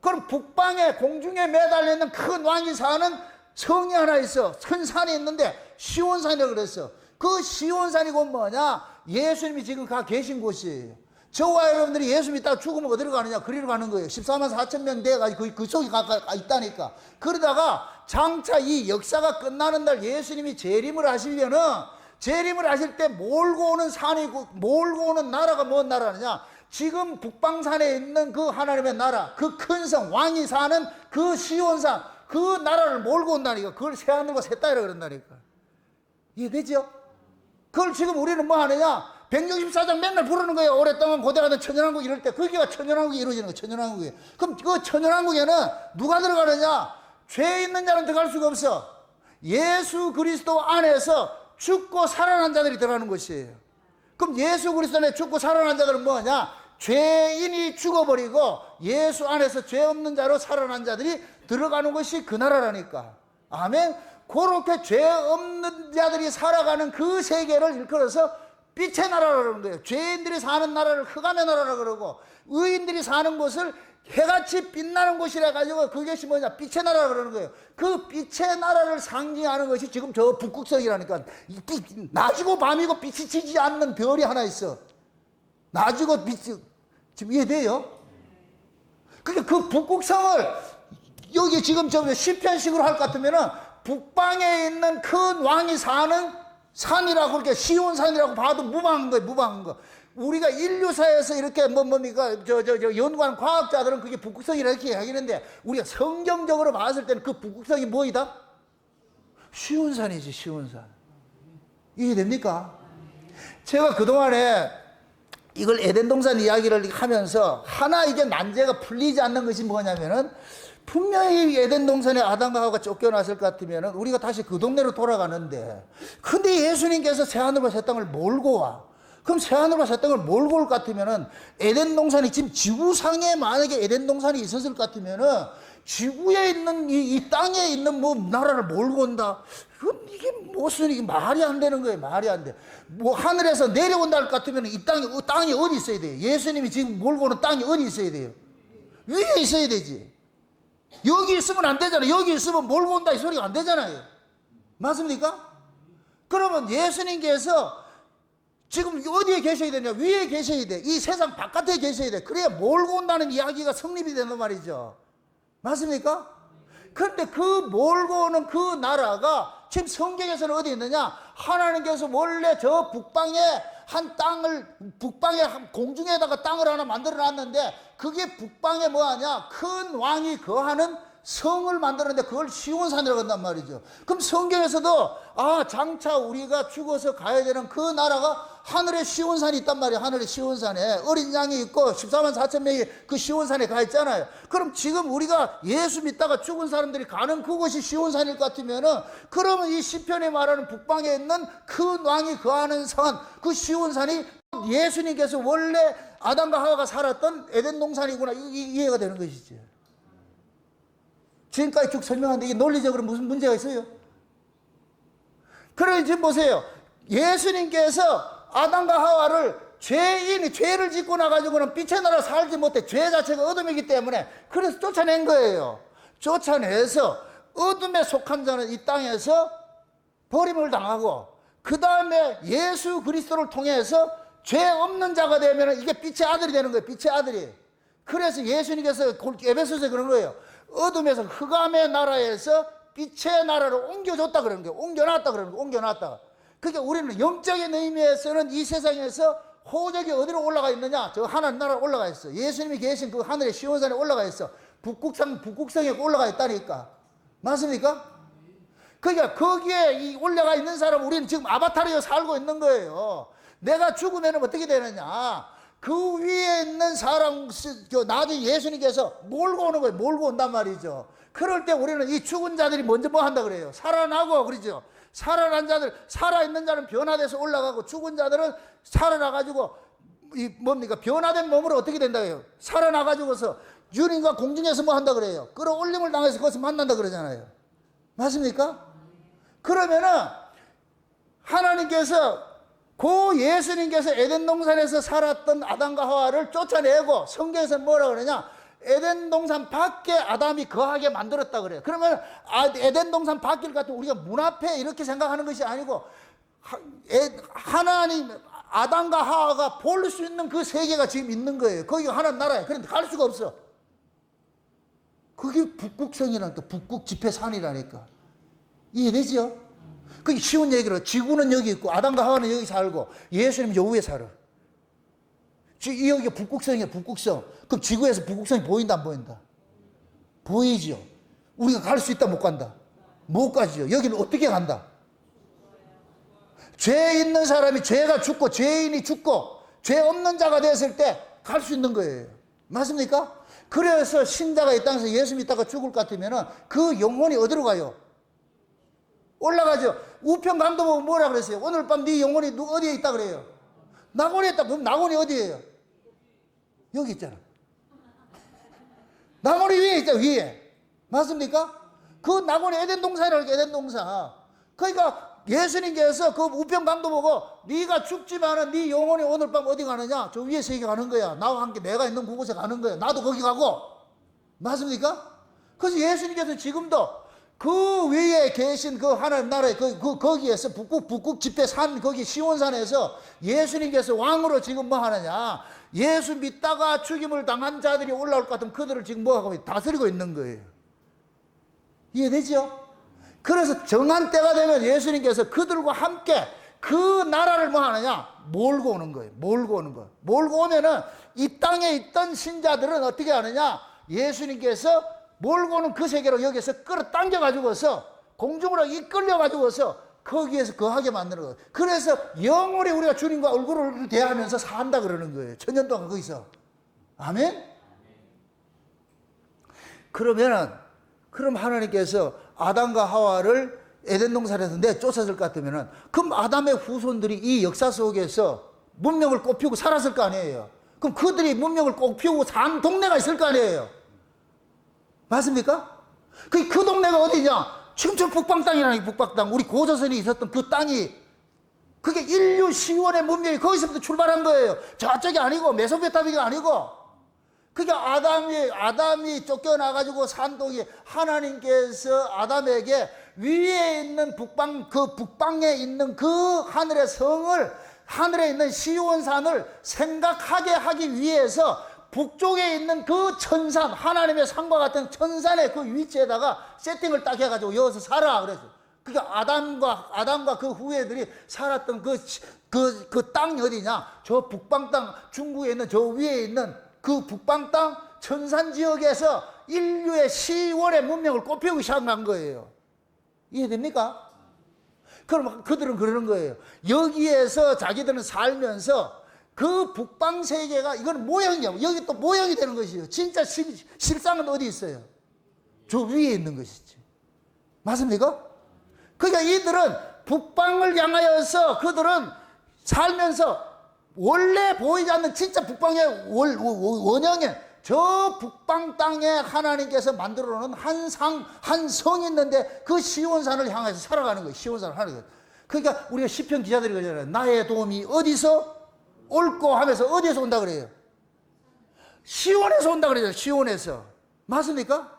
그럼 북방에 공중에 매달려 있는 큰 왕이 사는 성이 하나 있어. 큰 산이 있는데 시온산이라고 그랬어. 그 시온산이 곧 뭐냐? 예수님이 지금 가 계신 곳이에요. 저와 여러분들이 예수 믿다가 죽으면 어디로 가느냐? 그리로 가는 거예요. 14만 4천 명 돼가지고 그 속에 가 있다니까. 그러다가 장차 이 역사가 끝나는 날 예수님이 재림을 하시려는 재림을 하실 때 몰고 오는 산이고 몰고 오는 나라가 뭔 나라냐? 지금 북방산에 있는 그 하나님의 나라, 그 큰 성, 왕이 사는 그 시온산, 그 나라를 몰고 온다니까. 그걸 새하늘과 새 땅이라고 그런다니까. 이해되죠? 그걸 지금 우리는 뭐 하느냐? 164장 맨날 부르는 거예요. 오랫동안 고대하던 천연왕국 이럴 때. 그게 천연왕국이 이루어지는 거예요. 천연왕국이. 그럼 그 천연왕국에는 누가 들어가느냐? 죄 있는 자는 들어갈 수가 없어. 예수 그리스도 안에서 죽고 살아난 자들이 들어가는 것이에요. 그럼 예수 그리스도 안에 죽고 살아난 자들은 뭐냐? 죄인이 죽어버리고 예수 안에서 죄 없는 자로 살아난 자들이 들어가는 것이 그 나라라니까. 아멘? 그렇게 죄 없는 자들이 살아가는 그 세계를 일컬어서 빛의 나라라고 그러는 거예요. 죄인들이 사는 나라를 흑암의 나라라고 그러고, 의인들이 사는 곳을 해같이 빛나는 곳이라 가지고 그것이 뭐냐, 빛의 나라라고 그러는 거예요. 그 빛의 나라를 상징하는 것이 지금 저 북극성이라니까. 낮이고 밤이고 빛이 지지 않는 별이 하나 있어. 낮이고 빛이, 지금 이해돼요? 그러니까 그 북극성을 여기 지금 저 시편식으로 할 것 같으면은 북방에 있는 큰 왕이 사는 산이라고, 그렇게 시온산이라고 봐도 무방한 거예요, 무방한 거. 우리가 인류사에서 이렇게 뭡니까, 연구하는 과학자들은 그게 북극성이라 이렇게 하기는데, 우리가 성경적으로 봤을 때는 그 북극성이 뭐이다? 시온산이지, 시온산. 이해됩니까? 제가 그동안에 이걸 에덴 동산 이야기를 하면서 하나 이게 난제가 풀리지 않는 것이 뭐냐면은, 분명히 에덴 동산에 아담과 하와가 쫓겨났을 것 같으면 우리가 다시 그 동네로 돌아가는데, 근데 예수님께서 새하늘과 새 땅을 몰고 와. 그럼 새하늘과 새 땅을 몰고 올 것 같으면 에덴 동산이 지금 지구상에 만약에 에덴 동산이 있었을 것 같으면 지구에 있는 이 땅에 있는 뭐 나라를 몰고 온다. 이게 무슨, 이게 말이 안 되는 거예요. 말이 안 돼. 뭐 하늘에서 내려온다 할 것 같으면 이 땅이 어디 있어야 돼요? 예수님이 지금 몰고 오는 땅이 어디 있어야 돼요? 위에 있어야 되지. 여기 있으면 안 되잖아요. 여기 있으면 몰고 온다 이 소리가 안 되잖아요. 맞습니까? 그러면 예수님께서 지금 어디에 계셔야 되냐? 위에 계셔야 돼. 이 세상 바깥에 계셔야 돼. 그래야 몰고 온다는 이야기가 성립이 된단 말이죠. 맞습니까? 그런데 그 몰고 오는 그 나라가 지금 성경에서는 어디 있느냐? 하나님께서 원래 저 북방에 한 땅을, 북방에 공중에다가 땅을 하나 만들어 놨는데, 그게 북방에 뭐하냐? 큰 왕이 거하는 성을 만들었는데 그걸 시온산이라고 한단 말이죠. 그럼 성경에서도 장차 우리가 죽어서 가야 되는 그 나라가 하늘에 시온산이 있단 말이에요. 하늘에 시온산에 어린 양이 있고 14만 4천 명이 그 시온산에 가 있잖아요. 그럼 지금 우리가 예수 믿다가 죽은 사람들이 가는 그곳이 시온산일 것 같으면은, 그러면 이 시편에 말하는 북방에 있는 큰 왕이 거하는 산, 그 시온산이 예수님께서 원래 아담과 하와가 살았던 에덴 동산이구나, 이해가 되는 것이지. 지금까지 쭉 설명하는데 이게 논리적으로 무슨 문제가 있어요? 그러니 지금 보세요. 예수님께서 아담과 하와를 죄를 짓고 나가지고는 빛의 나라 살지 못해. 죄 자체가 어둠이기 때문에 그래서 쫓아낸 거예요. 쫓아내서 어둠에 속한 자는 이 땅에서 버림을 당하고, 그 다음에 예수 그리스도를 통해서 죄 없는 자가 되면 이게 빛의 아들이 되는 거예요. 빛의 아들이. 그래서 예수님께서 에베소서에 그런 거예요. 어둠에서 흑암의 나라에서 빛의 나라로 옮겨줬다 그러는 거예요. 옮겨놨다 그러는 거예요. 옮겨놨다. 그러니까 우리는 영적인 의미에서는 이 세상에서 호적이 어디로 올라가 있느냐? 저 하나님 나라로 올라가 있어. 예수님이 계신 그 하늘의 시온산에 올라가 있어. 북극성에 올라가 있다니까. 맞습니까? 그러니까 거기에 올라가 있는 사람, 우리는 지금 아바타르에 살고 있는 거예요. 내가 죽으면 어떻게 되느냐? 그 위에 있는 사람, 나중에 예수님께서 몰고 오는 거예요. 몰고 온단 말이죠. 그럴 때 우리는 이 죽은 자들이 먼저 뭐 한다 그래요? 살아나고, 그러죠. 살아난 자들, 살아있는 자는 변화돼서 올라가고, 죽은 자들은 살아나가지고, 변화된 몸으로 어떻게 된다 그래요? 살아나가지고서 주님과 공중에서 뭐 한다 그래요? 끌어올림을 당해서 거기서 만난다 그러잖아요. 맞습니까? 그러면은, 하나님께서 예수님께서 에덴 동산에서 살았던 아담과 하와를 쫓아내고, 성경에서 뭐라 그러냐? 에덴 동산 밖에 아담이 거하게 만들었다 그래요. 그러면 에덴 동산 밖일 같은 우리가 문 앞에 이렇게 생각하는 것이 아니고, 하나님, 아담과 하와가 볼 수 있는 그 세계가 지금 있는 거예요. 거기가 하나님 나라예요. 그런데 갈 수가 없어. 그게 북극성이라니까, 북극 지폐산이라니까. 이해되죠? 그게 쉬운 얘기로, 지구는 여기 있고 아담과 하와는 여기 살고 예수님은 요 위에 살아. 여기가 북극성이야, 북극성. 그럼 지구에서 북극성이 보인다, 안 보인다? 보이죠. 우리가 갈 수 있다, 못 간다? 못 가죠. 여기는 어떻게 간다? 죄 있는 사람이, 죄가 죽고 죄인이 죽고 죄 없는 자가 됐을 때 갈 수 있는 거예요. 맞습니까? 그래서 신자가 이 땅에서 예수 믿다가 죽을 것 같으면 그 영혼이 어디로 가요? 올라가죠. 우편 강도 보고 뭐라 그랬어요? 오늘 밤 네 영혼이 어디에 있다 그래요? 낙원에 있다. 그럼 낙원이 어디예요? 여기 있잖아. 낙원이 위에 있잖아, 위에. 맞습니까? 그 낙원이 에덴 동산이라고, 에덴 동산. 그러니까 예수님께서 그 우편강도 보고 네가 죽지만은 네 영혼이 오늘 밤 어디 가느냐? 저 위에 세계 가는 거야. 나와 함께 내가 있는 그곳에 가는 거야. 나도 거기 가고. 맞습니까? 그래서 예수님께서 지금도 그 위에 계신 그 하나님 나라에 거기에서 북극 집회 산 거기 시온산에서 예수님께서 왕으로 지금 뭐 하느냐? 예수 믿다가 죽임을 당한 자들이 올라올 것 같으면 그들을 지금 뭐 하고 다스리고 있는 거예요. 이해되죠? 그래서 정한 때가 되면 예수님께서 그들과 함께 그 나라를 뭐 하느냐? 몰고 오는 거예요. 몰고 오는 거. 몰고 오면은 이 땅에 있던 신자들은 어떻게 하느냐? 예수님께서 몰고 오는 그 세계로 여기서 끌어당겨 가지고서 공중으로 이끌려 가지고서 거기에서 거하게 만드는 거예요. 그래서 영원히 우리가 주님과 얼굴을 대하면서 산다 그러는 거예요. 천년 동안 거기서. 아멘? 그럼 하나님께서 아담과 하와를 에덴 동산에서 내쫓았을 것 같으면은 그럼 아담의 후손들이 이 역사 속에서 문명을 꽃피우고 살았을 거 아니에요. 그럼 그들이 문명을 꽃피우고 산 동네가 있을 거 아니에요. 맞습니까? 그 동네가 어디냐? 춘천 북방 땅이라는 북방 땅. 우리 고조선이 있었던 그 땅이 그게 인류 시원의 문명이 거기서부터 출발한 거예요. 저쪽이 아니고 메소포타미아가 아니고. 그게 아담이 쫓겨나가지고 산동이 하나님께서 아담에게 위에 있는 북방에 있는 그 하늘의 성을, 하늘에 있는 시온산을 생각하게 하기 위해서 북쪽에 있는 그 천산, 하나님의 산과 같은 천산의 그 위치에다가 세팅을 딱 해가지고 여기서 살아. 그래서. 그러니까 아담과 그 후예들이 살았던 그 땅이 어디냐? 저 북방 땅, 중국에 있는 저 위에 있는 그 북방 땅, 천산 지역에서 인류의 시원의 문명을 꽃피우기 시작한 거예요. 이해됩니까? 그럼 그들은 그러는 거예요. 여기에서 자기들은 살면서 그 북방 세계가 이건 모형이야. 여기 또 모형이 되는 것이에요. 진짜 실상은 어디 있어요? 저 위에 있는 것이지. 맞습니까? 그러니까 이들은 북방을 향하여서 그들은 살면서 원래 보이지 않는 진짜 북방의 원형에 저 북방 땅에 하나님께서 만들어 놓은 한 성이 있는데 그 시온산을 향해서 살아가는 거예요. 시온산을 하는 거예요. 그러니까 우리가 시편 기자들이 그러잖아요. 나의 도움이 어디서 올고 하면서 어디에서 온다 그래요? 시온에서 온다 그래요. 시온에서. 맞습니까?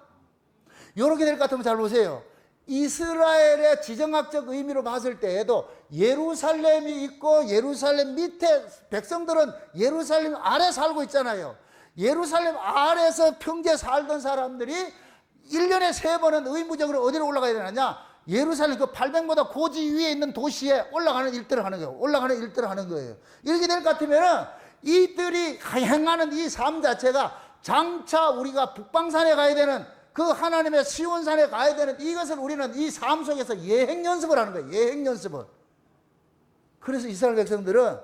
요렇게 될 것 같으면 잘 보세요. 이스라엘의 지정학적 의미로 봤을 때에도 예루살렘이 있고 예루살렘 밑에 백성들은 예루살렘 아래 살고 있잖아요. 예루살렘 아래에서 평지에 살던 사람들이 1년에 3번은 의무적으로 어디로 올라가야 되느냐? 예루살렘 그 800보다 고지 위에 있는 도시에 올라가는 일들을 하는 거예요. 올라가는 일들을 하는 거예요. 이렇게 될 것 같으면은 이들이 행하는 이 삶 자체가 장차 우리가 북방산에 가야 되는 그 하나님의 시온산에 가야 되는 이것을 우리는 이 삶 속에서 예행 연습을 하는 거예요. 예행 연습을. 그래서 이스라엘 백성들은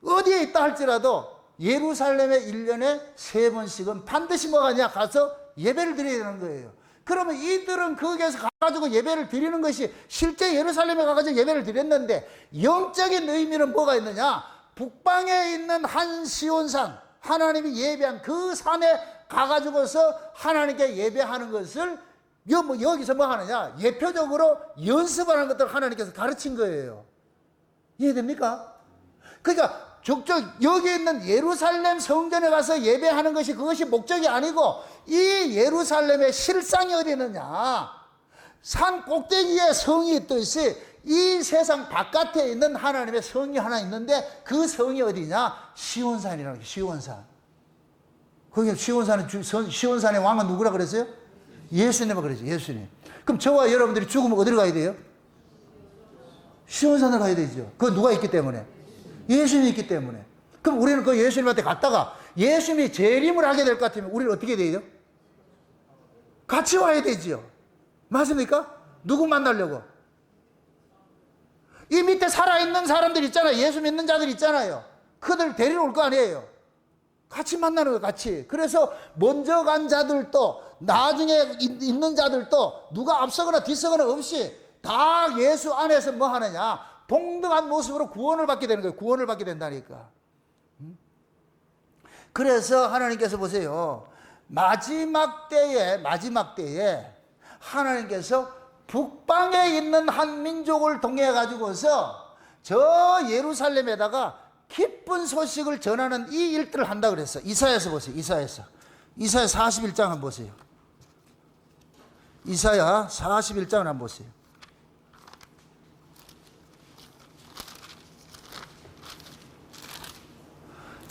어디에 있다 할지라도 예루살렘에 1년에 3번씩은 반드시 뭐가 아니야? 가서 예배를 드려야 되는 거예요. 그러면 이들은 거기에서 가가지고 예배를 드리는 것이 실제 예루살렘에 가가지고 예배를 드렸는데 영적인 의미는 뭐가 있느냐? 북방에 있는 한 시온산, 하나님이 예배한 그 산에 가가지고서 하나님께 예배하는 것을 여기서 뭐 하느냐? 예표적으로 연습하는 것들을 하나님께서 가르친 거예요. 이해됩니까? 그러니까 여기 있는 예루살렘 성전에 가서 예배하는 것이 그것이 목적이 아니고 이 예루살렘의 실상이 어디 있느냐? 산 꼭대기에 성이 있듯이 이 세상 바깥에 있는 하나님의 성이 하나 있는데 그 성이 어디냐? 시온산이라는 게 시온산. 거기 시온산의 왕은 누구라 그랬어요? 예수님이라고 그랬죠. 예수님. 그럼 저와 여러분들이 죽으면 어디로 가야 돼요? 시온산을 가야 되죠. 그건 누가 있기 때문에? 예수님이 있기 때문에. 그럼 우리는 그 예수님한테 갔다가 예수님이 재림을 하게 될 것 같으면 우리는 어떻게 돼요? 같이 와야 되죠. 맞습니까? 누구 만나려고? 이 밑에 살아있는 사람들 있잖아요. 예수 믿는 자들 있잖아요. 그들 데리러 올 거 아니에요. 같이 만나는 거예요. 같이. 그래서 먼저 간 자들도 나중에 있는 자들도 누가 앞서거나 뒤서거나 없이 다 예수 안에서 뭐 하느냐? 동등한 모습으로 구원을 받게 되는 거예요. 구원을 받게 된다니까. 그래서 하나님께서 보세요. 마지막 때에 하나님께서 북방에 있는 한 민족을 통해 가지고서 저 예루살렘에다가 기쁜 소식을 전하는 이 일들을 한다 그랬어. 이사야서 보세요. 이사야 41장 한번 보세요. 이사야 41장을 한번 보세요.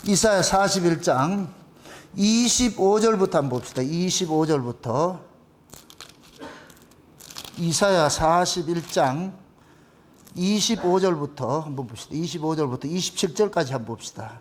이사야 41장 25절부터 한번 봅시다. 25절부터. 이사야 41장 25절부터 한번 봅시다. 25절부터 27절까지 한번 봅시다.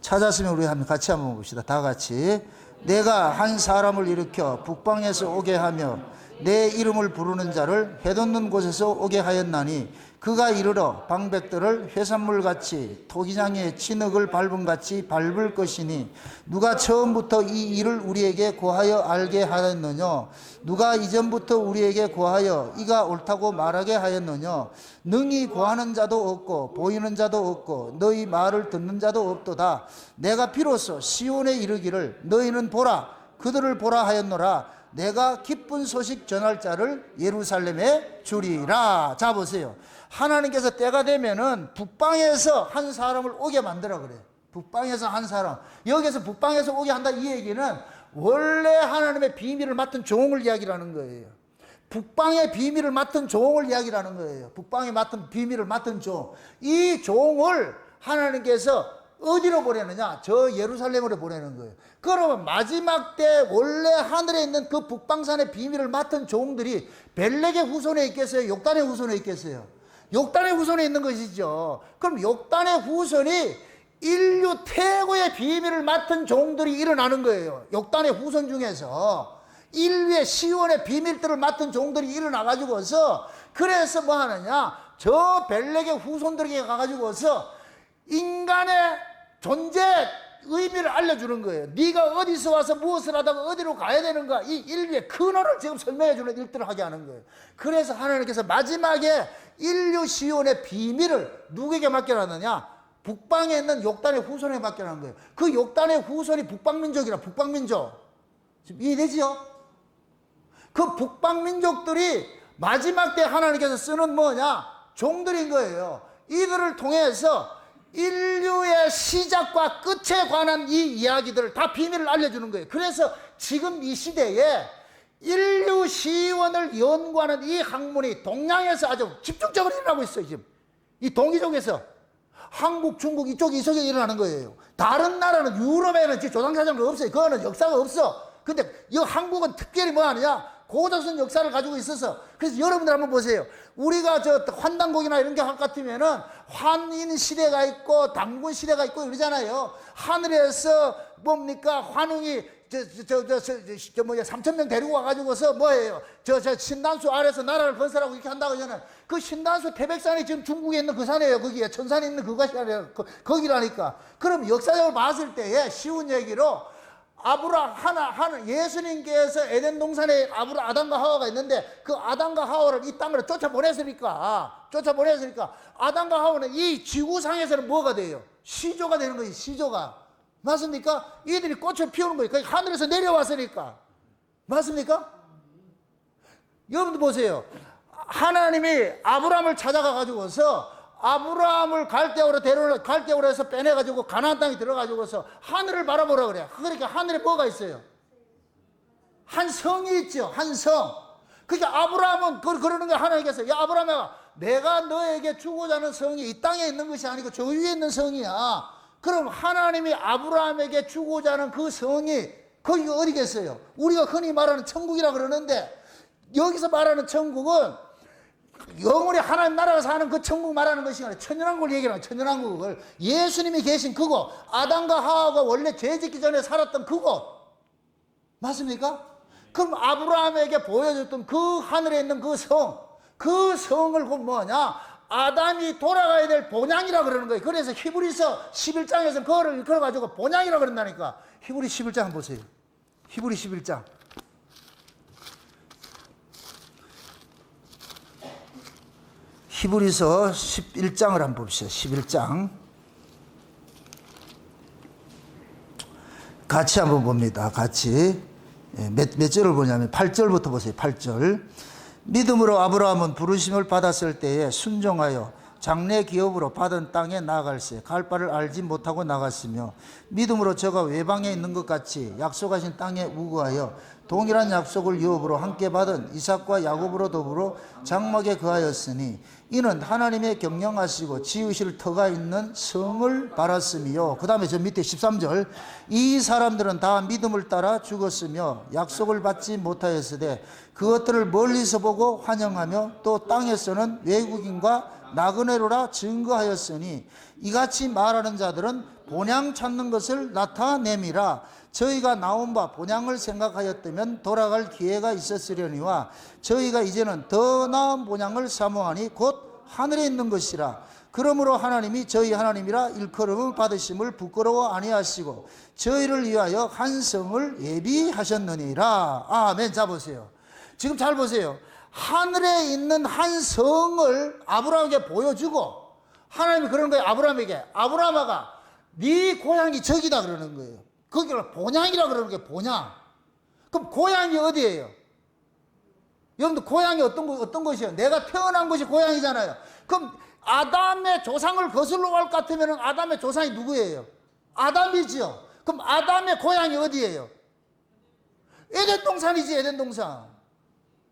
찾았으면 우리 같이 한번 봅시다. 다 같이. 내가 한 사람을 일으켜 북방에서 오게 하며 내 이름을 부르는 자를 해돋는 곳에서 오게 하였나니 그가 이르러 방백들을 회산물같이 토기장의 진흙을 밟음같이 밟을 것이니 누가 처음부터 이 일을 우리에게 고하여 알게 하였느냐? 누가 이전부터 우리에게 고하여 이가 옳다고 말하게 하였느냐? 능히 고하는 자도 없고 보이는 자도 없고 너희 말을 듣는 자도 없도다. 내가 비로소 시온에 이르기를 너희는 보라 그들을 보라 하였노라. 내가 기쁜 소식 전할 자를 예루살렘에 주리라. 자 보세요. 하나님께서 때가 되면은 북방에서 한 사람을 오게 만들어 그래. 북방에서 한 사람. 여기서 북방에서 오게 한다 이 얘기는 원래 하나님의 비밀을 맡은 종을 이야기라는 거예요. 북방의 비밀을 맡은 종을 이야기라는 거예요. 북방에 맡은 비밀을 맡은 종. 이 종을 하나님께서 어디로 보내느냐? 저 예루살렘으로 보내는 거예요. 그러면 마지막 때 원래 하늘에 있는 그 북방산의 비밀을 맡은 종들이 벨렉의 후손에 있겠어요? 욕단의 후손에 있겠어요? 욕단의 후손에 있는 것이죠. 그럼 욕단의 후손이 인류 최고의 비밀을 맡은 종들이 일어나는 거예요. 욕단의 후손 중에서 인류의 시온의 비밀들을 맡은 종들이 일어나가지고서 그래서 뭐 하느냐? 저 벨렉의 후손들에게 가가지고서 인간의 존재 의미를 알려주는 거예요. 네가 어디서 와서 무엇을 하다가 어디로 가야 되는가, 이 인류의 근원을 지금 설명해주는 일들을 하게 하는 거예요. 그래서 하나님께서 마지막에 인류 시온의 비밀을 누구에게 맡겨놨느냐? 북방에 있는 욕단의 후손에게 맡겨놓은 거예요. 그 욕단의 후손이 북방민족이라. 북방민족 지금 이해되지요? 그 북방민족들이 마지막 때 하나님께서 쓰는 뭐냐? 종들인 거예요. 이들을 통해서 인류의 시작과 끝에 관한 이 이야기들을 다 비밀을 알려주는 거예요. 그래서 지금 이 시대에 인류 시원을 연구하는 이 학문이 동양에서 아주 집중적으로 일어나고 있어요. 지금 이 동이족에서 한국, 중국 이쪽에 일어나는 거예요. 다른 나라는 유럽에는 조상사상도 없어요. 그거는 역사가 없어. 근데 이 한국은 특별히 뭐 하느냐? 고조선 역사를 가지고 있어서. 그래서 여러분들 한번 보세요. 우리가 저 환단곡이나 이런 게 같으면은 환인 시대가 있고 당군 시대가 있고 이러잖아요. 하늘에서 뭡니까? 환웅이 3,000명 데리고 와가지고서 뭐예요? 저 신단수 아래서 나라를 건설하고 이렇게 한다고 저는 그 신단수 태백산이 지금 중국에 있는 그 산이에요. 거기에 천산에 있는 그것이 아니라 거기라니까. 그럼 역사적으로 봤을 때에 쉬운 얘기로 예수님께서 에덴 동산에 아담과 하와가 있는데 그 아담과 하와를 이 땅으로 쫓아보냈으니까 아담과 하와는 이 지구상에서는 뭐가 돼요? 시조가 되는 거지. 시조가 맞습니까? 이들이 꽃을 피우는 거예요. 그러니까 하늘에서 내려왔으니까. 맞습니까? 여러분들 보세요. 하나님이 아브라함을 찾아가 가지고서 아브라함을 갈대오로 해서 빼내가지고 가나안 땅에 들어가지고서 하늘을 바라보라 그래. 그러니까 하늘에 뭐가 있어요? 한 성이 있죠. 한 성. 그러니까 아브라함은 그러는 거야. 하나님께서 야 아브라함아, 내가 너에게 주고자 하는 성이 이 땅에 있는 것이 아니고 저 위에 있는 성이야. 그럼 하나님이 아브라함에게 주고자 하는 그 성이 거기가 어디겠어요? 우리가 흔히 말하는 천국이라 그러는데 여기서 말하는 천국은 영원히 하나님 나라가 사는 그 천국 말하는 것이 아니라 천연왕국을 얘기하는 거예요. 천연왕국을. 예수님이 계신 그곳, 아담과 하와가 원래 죄 짓기 전에 살았던 그곳 맞습니까? 그럼 아브라함에게 보여줬던 그 하늘에 있는 그 성을 보면 뭐냐? 아담이 돌아가야 될 본향이라 그러는 거예요. 그래서 히브리서 11장에서 그거를 읽어가지고 본향이라 그런다니까. 히브리 11장 한번 보세요. 히브리 11장. 히브리서 11장을 한번 봅시다. 11장. 같이 한번 봅니다. 같이. 몇 절을 보냐면 8절부터 보세요. 8절. 믿음으로 아브라함은 부르심을 받았을 때에 순종하여 장래 기업으로 받은 땅에 나아갈새 갈 바를 알지 못하고 나갔으며 믿음으로 저가 외방에 있는 것 같이 약속하신 땅에 우거하여 동일한 약속을 유업으로 함께 받은 이삭과 야곱으로 더불어 장막에 거하였으니 이는 하나님의 경영하시고 지으실 터가 있는 성을 바랐으며, 그 다음에 저 밑에 13절, 이 사람들은 다 믿음을 따라 죽었으며 약속을 받지 못하였으되 그것들을 멀리서 보고 환영하며 또 땅에서는 외국인과 나그네로라 증거하였으니 이같이 말하는 자들은 본향 찾는 것을 나타냄이라. 저희가 나온 바 본향을 생각하였다면 돌아갈 기회가 있었으려니와 저희가 이제는 더 나은 본향을 사모하니 곧 하늘에 있는 것이라. 그러므로 하나님이 저희 하나님이라 일컬음을 받으심을 부끄러워 아니하시고 저희를 위하여 한 성을 예비하셨느니라. 아멘. 자 보세요. 지금 잘 보세요. 하늘에 있는 한 성을 아브라함에게 보여주고 하나님이 그러는 거예요. 아브라함에게, 아브라함아 네 고향이 저기다 그러는 거예요. 거기를 본향이라 그러는 게 본향. 그럼 고향이 어디예요? 여러분들 고향이 어떤 것이에요? 내가 태어난 곳이 고향이잖아요. 그럼 아담의 조상을 거슬러 갈 것 같으면 아담의 조상이 누구예요? 아담이지요. 그럼 아담의 고향이 어디예요? 에덴 동산이지. 에덴 동산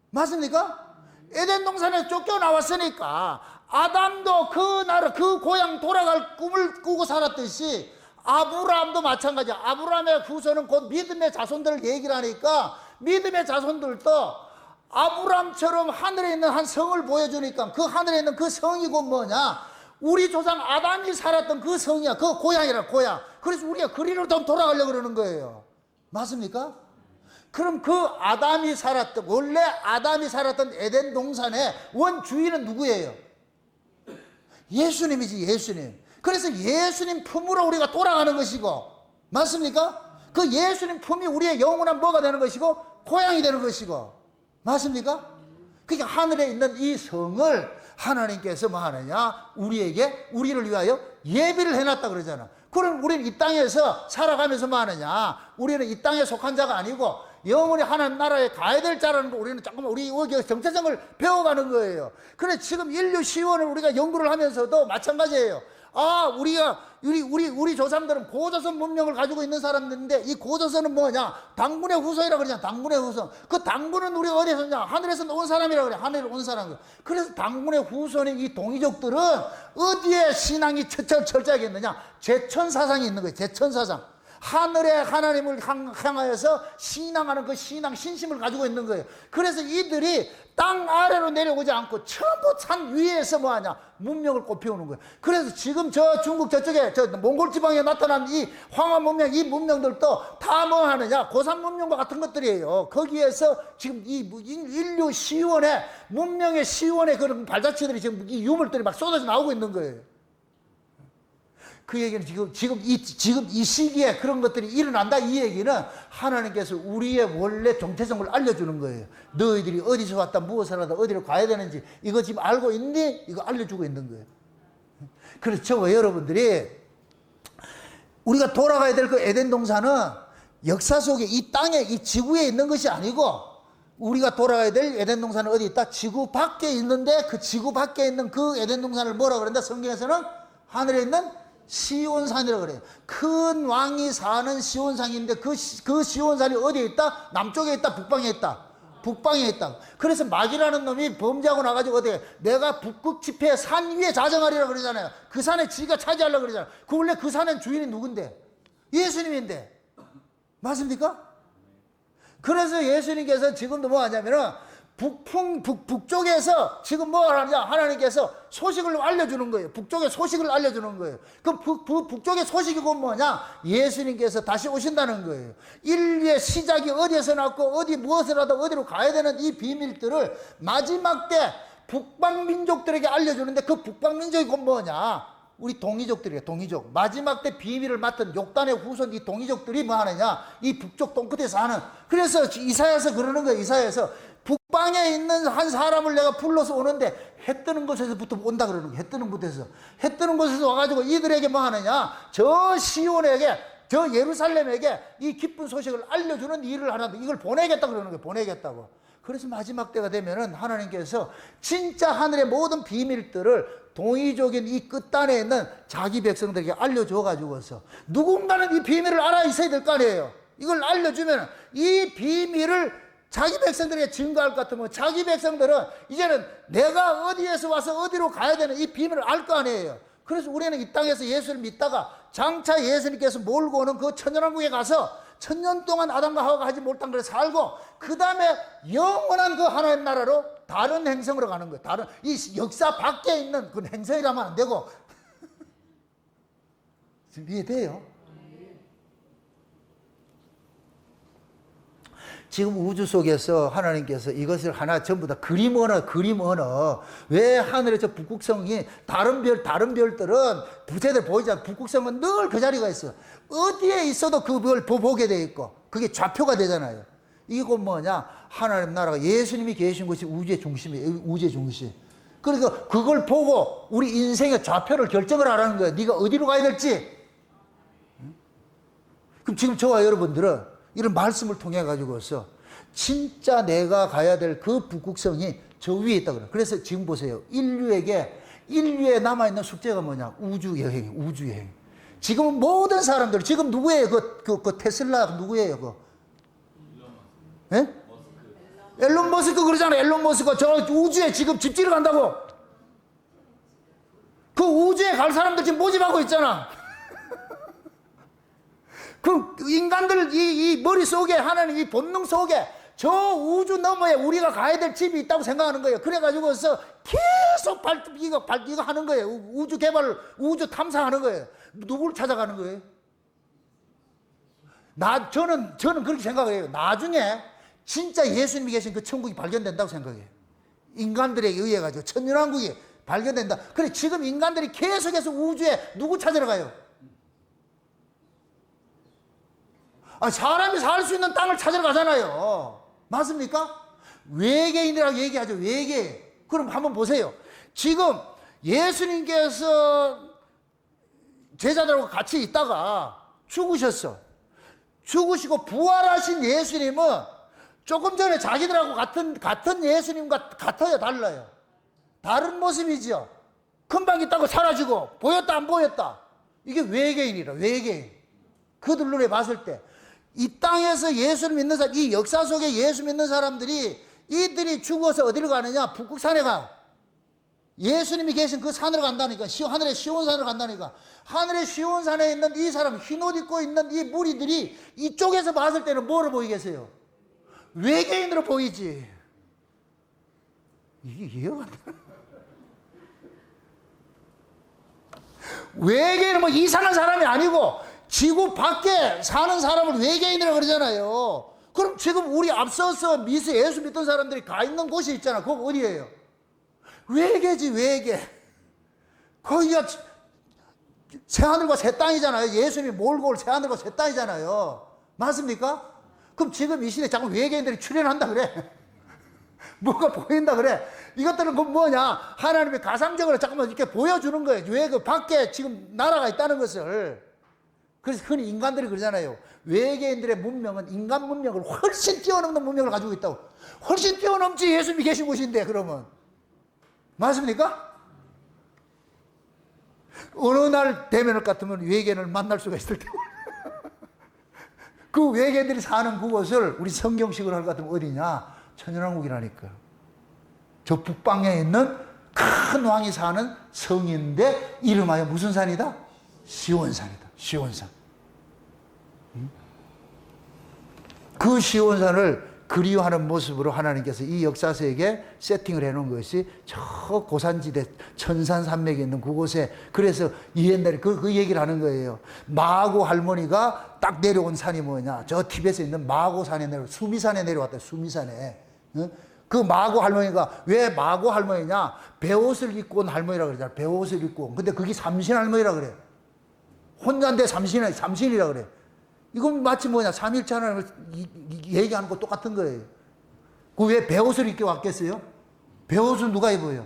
맞습니까? 에덴 동산에 쫓겨나왔으니까 아담도 그 나라 그 고향 돌아갈 꿈을 꾸고 살았듯이 아브라함도 마찬가지야. 아브라함의 후손은 곧 믿음의 자손들을 얘기를 하니까 믿음의 자손들도 아브라함처럼 하늘에 있는 한 성을 보여주니까 그 하늘에 있는 그 성이 곧 뭐냐? 우리 조상 아담이 살았던 그 성이야. 그 고향이라, 고향. 그래서 우리가 그리로 좀 돌아가려고 그러는 거예요. 맞습니까? 그럼 그 아담이 살았던, 원래 아담이 살았던 에덴 동산의 원주인은 누구예요? 예수님이지, 예수님. 그래서 예수님 품으로 우리가 돌아가는 것이고, 맞습니까? 그 예수님 품이 우리의 영원한 뭐가 되는 것이고, 고향이 되는 것이고, 맞습니까? 그러니까 하늘에 있는 이 성을 하나님께서 뭐 하느냐? 우리를 위하여 예비를 해놨다 그러잖아. 그럼 우리는 이 땅에서 살아가면서 뭐 하느냐? 우리는 이 땅에 속한 자가 아니고 영원히 하나님 나라에 가야 될 자라는 거 우리는 조금 우리 정체성을 배워가는 거예요. 그래 지금 인류 시원을 우리가 연구를 하면서도 마찬가지예요. 우리 조상들은 고조선 문명을 가지고 있는 사람들인데 이 고조선은 뭐냐? 당군의 후손이라 그러잖아. 당군의 후손. 그 당군은 우리가 어디서 냐 하늘에서 온 사람이라 그래. 하늘에 온 사람. 그래서 당군의 후손인 이 동이족들은 어디에 신앙이 철저하게 있느냐? 제천사상이 있는 거예요. 제천사상. 하늘의 하나님을 향하여서 신앙하는 그 신앙, 신심을 가지고 있는 거예요. 그래서 이들이 땅 아래로 내려오지 않고 전부 산 위에서 뭐하냐? 문명을 꽃피우는 거예요. 그래서 지금 저 중국 저쪽에, 저 몽골 지방에 나타난 이 황하 문명, 이 문명들도 다 뭐 하느냐? 고산 문명과 같은 것들이에요. 거기에서 지금 이 인류 시원의, 문명의 시원의 그런 발자취들이 지금 이 유물들이 막 쏟아져 나오고 있는 거예요. 그 얘기는 지금 이 시기에 그런 것들이 일어난다 이 얘기는 하나님께서 우리의 원래 정체성을 알려주는 거예요. 너희들이 어디서 왔다 무엇을 하다 어디로 가야 되는지 이거 지금 알고 있니? 이거 알려주고 있는 거예요. 그래서 저와 여러분들이 우리가 돌아가야 될 그 에덴 동산은 역사 속에 이 땅에 이 지구에 있는 것이 아니고 우리가 돌아가야 될 에덴 동산은 어디 있다? 지구 밖에 있는데 그 지구 밖에 있는 그 에덴 동산을 뭐라 그런다? 성경에서는 하늘에 있는 시온산이라고 그래요. 큰 왕이 사는 시온산인데 그 시온산이 어디에 있다? 남쪽에 있다? 북방에 있다? 북방에 있다. 그래서 마귀라는 놈이 범죄하고 나가지고 어디에 내가 북극 지폐 산 위에 자정하리라 그러잖아요. 그 산에 지가 차지하려고 그러잖아요. 원래 그 산의 주인이 누군데? 예수님인데. 맞습니까? 그래서 예수님께서 지금도 뭐 하냐면은 북쪽에서 지금 뭐 하느냐? 하나님께서 소식을 알려주는 거예요. 북쪽의 소식을 알려주는 거예요. 그럼 북쪽의 소식이 곧 뭐냐? 예수님께서 다시 오신다는 거예요. 인류의 시작이 어디에서 났고 어디 무엇을 하다 어디로 가야 되는 이 비밀들을 마지막 때 북방 민족들에게 알려주는데 그 북방 민족이 곧 뭐냐? 우리 동이족들이에요. 동이족. 마지막 때 비밀을 맡은 욕단의 후손 이 동이족들이 뭐 하느냐? 이 북쪽 똥끝에 사는. 그래서 이사야서 그러는 거예요. 이사야서 북방에 있는 한 사람을 내가 불러서 오는데 해 뜨는 곳에서부터 온다 그러는 거예요. 해 뜨는 곳에서. 해 뜨는 곳에서 와가지고 이들에게 뭐 하느냐? 저 시온에게, 저 예루살렘에게 이 기쁜 소식을 알려주는 일을 하는데 이걸 보내겠다 그러는 거예요. 보내겠다고. 그래서 마지막 때가 되면은 하나님께서 진짜 하늘의 모든 비밀들을 동의적인 이 끝단에 있는 자기 백성들에게 알려줘 가지고서 누군가는 이 비밀을 알아 있어야 될 거 아니에요. 이걸 알려주면 이 비밀을 자기 백성들에게 증거할 것 같으면 자기 백성들은 이제는 내가 어디에서 와서 어디로 가야 되는 이 비밀을 알 거 아니에요. 그래서 우리는 이 땅에서 예수를 믿다가 장차 예수님께서 몰고 오는 그 천년왕국에 가서 천년 동안 아담과 하와가 하지 못한 걸 살고 그 다음에 영원한 그 하나님 나라로 다른 행성으로 가는 거예요. 다른 이 역사 밖에 있는 그 행성이라면 안 되고 지금 이해돼요? 지금 우주 속에서 하나님께서 이것을 하나 전부 다 그림 언어. 왜 하늘의 저 북극성이 다른 별들은 부채들 보이잖아. 북극성은 늘 그 자리가 있어. 어디에 있어도 그걸 보게 돼 있고 그게 좌표가 되잖아요. 이거 뭐냐? 하나님 나라가 예수님이 계신 곳이 우주의 중심이에요. 우주의 중심. 그러니까 그걸 보고 우리 인생의 좌표를 결정을 하라는 거예요. 네가 어디로 가야 될지. 그럼 지금 저와 여러분들은 이런 말씀을 통해 가지고서 진짜 내가 가야 될 그 북극성이 저 위에 있다 그래. 그래서 지금 보세요. 인류에 남아있는 숙제가 뭐냐? 우주여행. 지금 모든 사람들, 지금 누구예요? 그 테슬라 누구예요? 예? 앨런 머스크 그러잖아. 앨런 머스크 저 우주에 지금 집지를 간다고. 그 우주에 갈 사람들 지금 모집하고 있잖아. 그 인간들 이 머릿속에 하나님 이 본능 속에 저 우주 너머에 우리가 가야 될 집이 있다고 생각하는 거예요. 그래가지고서 계속 이거 하는 거예요. 우주 개발, 우주 탐사하는 거예요. 누구를 찾아가는 거예요? 저는 그렇게 생각해요. 나중에 진짜 예수님이 계신 그 천국이 발견된다고 생각해요. 인간들에게 의해 가지고 천년왕국이 발견된다. 그래 지금 인간들이 계속해서 우주에 누구 찾으러 가요? 사람이 살 수 있는 땅을 찾으러 가잖아요. 맞습니까? 외계인이라고 얘기하죠. 외계인. 그럼 한번 보세요. 지금 예수님께서 제자들하고 같이 있다가 죽으셨어. 죽으시고 부활하신 예수님은 조금 전에 자기들하고 같은 예수님과 같아요? 달라요? 다른 모습이죠. 금방 있다고 사라지고 보였다 안 보였다. 이게 외계인이라. 외계인. 그들 눈에 봤을 때 이 땅에서 예수를 믿는 사람, 이 역사 속에 예수 믿는 사람들이 이들이 죽어서 어디로 가느냐? 북극산에 가. 예수님이 계신 그 산으로 간다니까. 하늘의 시온산으로 간다니까. 하늘의 시온산에 있는 이 사람, 흰옷 입고 있는 이 무리들이 이쪽에서 봤을 때는 뭐로 보이겠어요? 외계인으로 보이지. 이게 이해가 안 돼. 외계인은 뭐 이상한 사람이 아니고 지구 밖에 사는 사람을 외계인이라고 그러잖아요. 그럼 지금 우리 앞서서 예수 믿던 사람들이 가 있는 곳이 있잖아. 그거 어디예요? 외계지, 외계. 거기가 새하늘과 새 땅이잖아요. 예수님이 몰고 올 새하늘과 새 땅이잖아요. 맞습니까? 그럼 지금 이 시대에 자꾸 외계인들이 출현한다 그래. 뭐가 보인다 그래. 이것들은 그 뭐냐? 하나님이 가상적으로 잠깐만 이렇게 보여주는 거예요. 왜 그 밖에 지금 나라가 있다는 것을. 그래서 흔히 인간들이 그러잖아요. 외계인들의 문명은 인간 문명을 훨씬 뛰어넘는 문명을 가지고 있다고. 훨씬 뛰어넘지 예수님이 계신 곳인데 그러면. 맞습니까? 어느 날 대면을 같으면 외계인을 만날 수가 있을 테고. 그 외계인들이 사는 그곳을 우리 성경식으로 할 것 같으면 어디냐? 천연왕국이라니까. 저 북방에 있는 큰 왕이 사는 성인데 이름하여 무슨 산이다? 시온산이다. 시온산. 그 시온산을 그리워하는 모습으로 하나님께서 이 역사서에게 세팅을 해놓은 것이 저 고산지대 천산산맥에 있는 그곳에. 그래서 이 옛날에 그 얘기를 하는 거예요. 마고 할머니가 딱 내려온 산이 뭐냐? 저 티벳에 있는 마고산에 수미산에 내려왔다. 수미산에. 그 마고 할머니가 왜 마고 할머니냐? 배옷을 입고 온 할머니라 그러잖아. 배옷을 입고 온. 근데 그게 삼신 할머니라 그래. 혼자인데 삼신이라 그래. 이건 마치 뭐냐? 삼일체 하나님을 얘기하는 거 똑같은 거예요. 그 왜 배옷을 입게 왔겠어요? 배옷은 누가 입어요?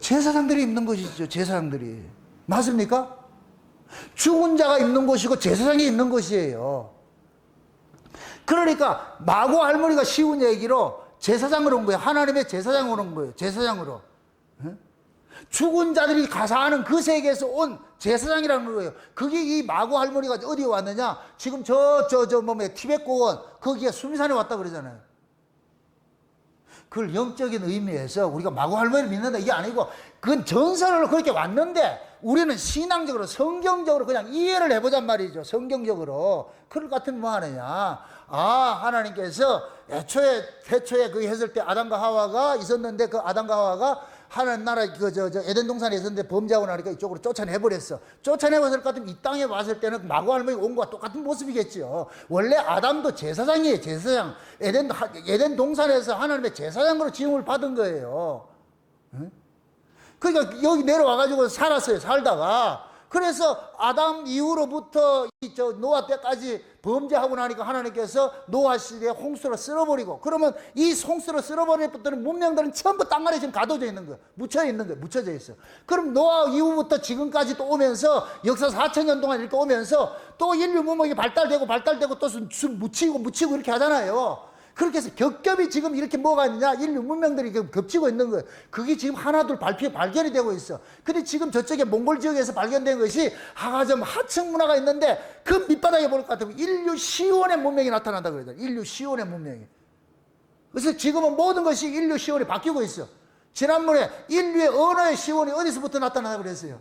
제사장들이 입는 것이죠. 제사장들이. 맞습니까? 죽은 자가 입는 것이고 제사장이 입는 것이에요. 그러니까 마고 할머니가 쉬운 얘기로 제사장으로 온 거예요. 하나님의 제사장으로 온 거예요. 제사장으로. 죽은 자들이 가사하는 그 세계에서 온 제사장이라는 거예요. 그게 이 마고 할머니가 어디에 왔느냐? 지금 티벳 고원 거기에 수미산에 왔다 그러잖아요. 그걸 영적인 의미에서 우리가 마고 할머니를 믿는다 이게 아니고 그건 전설로 그렇게 왔는데 우리는 신앙적으로 성경적으로 그냥 이해를 해보잔 말이죠. 성경적으로. 그럴 것 같으면 뭐 하느냐? 하나님께서 태초에 그 했을 때 아담과 하와가 있었는데 그 아담과 하와가 하나님 나라 에덴 동산에 있었는데 범죄하고 나니까 이쪽으로 쫓아내버렸어. 쫓아내버렸을 것 같으면 이 땅에 왔을 때는 마고 할머니 온 것과 똑같은 모습이겠죠. 원래 아담도 제사장이에요. 제사장. 에덴 동산에서 하나님의 제사장으로 지음을 받은 거예요. 그러니까 여기 내려와가지고 살았어요. 살다가. 그래서 아담 이후로부터 노아 때까지 범죄하고 나니까 하나님께서 노아 시대에 홍수로 쓸어버리고 그러면 이 홍수로 쓸어버렸던 문명들은 전부 땅 아래 지금 가둬져 있는 거예요. 묻혀 있는 거예요. 묻혀져 있어. 그럼 노아 이후부터 지금까지 또 오면서 역사 4,000년 동안 이렇게 오면서 또 인류 문명이 발달되고 또 묻히고 이렇게 하잖아요. 그렇게 해서 겹겹이 지금 이렇게 뭐가 있느냐? 인류 문명들이 겹치고 있는 거예요. 그게 지금 하나둘 발견이 되고 있어. 근데 지금 저쪽에 몽골 지역에서 발견된 것이 하가점 하층 문화가 있는데 그 밑바닥에 볼 것 같으면 인류 시온의 문명이 나타난다 그러잖아요. 인류 시온의 문명이. 그래서 지금은 모든 것이 인류 시온이 바뀌고 있어. 지난번에 인류의 언어의 시온이 어디서부터 나타나다 그랬어요?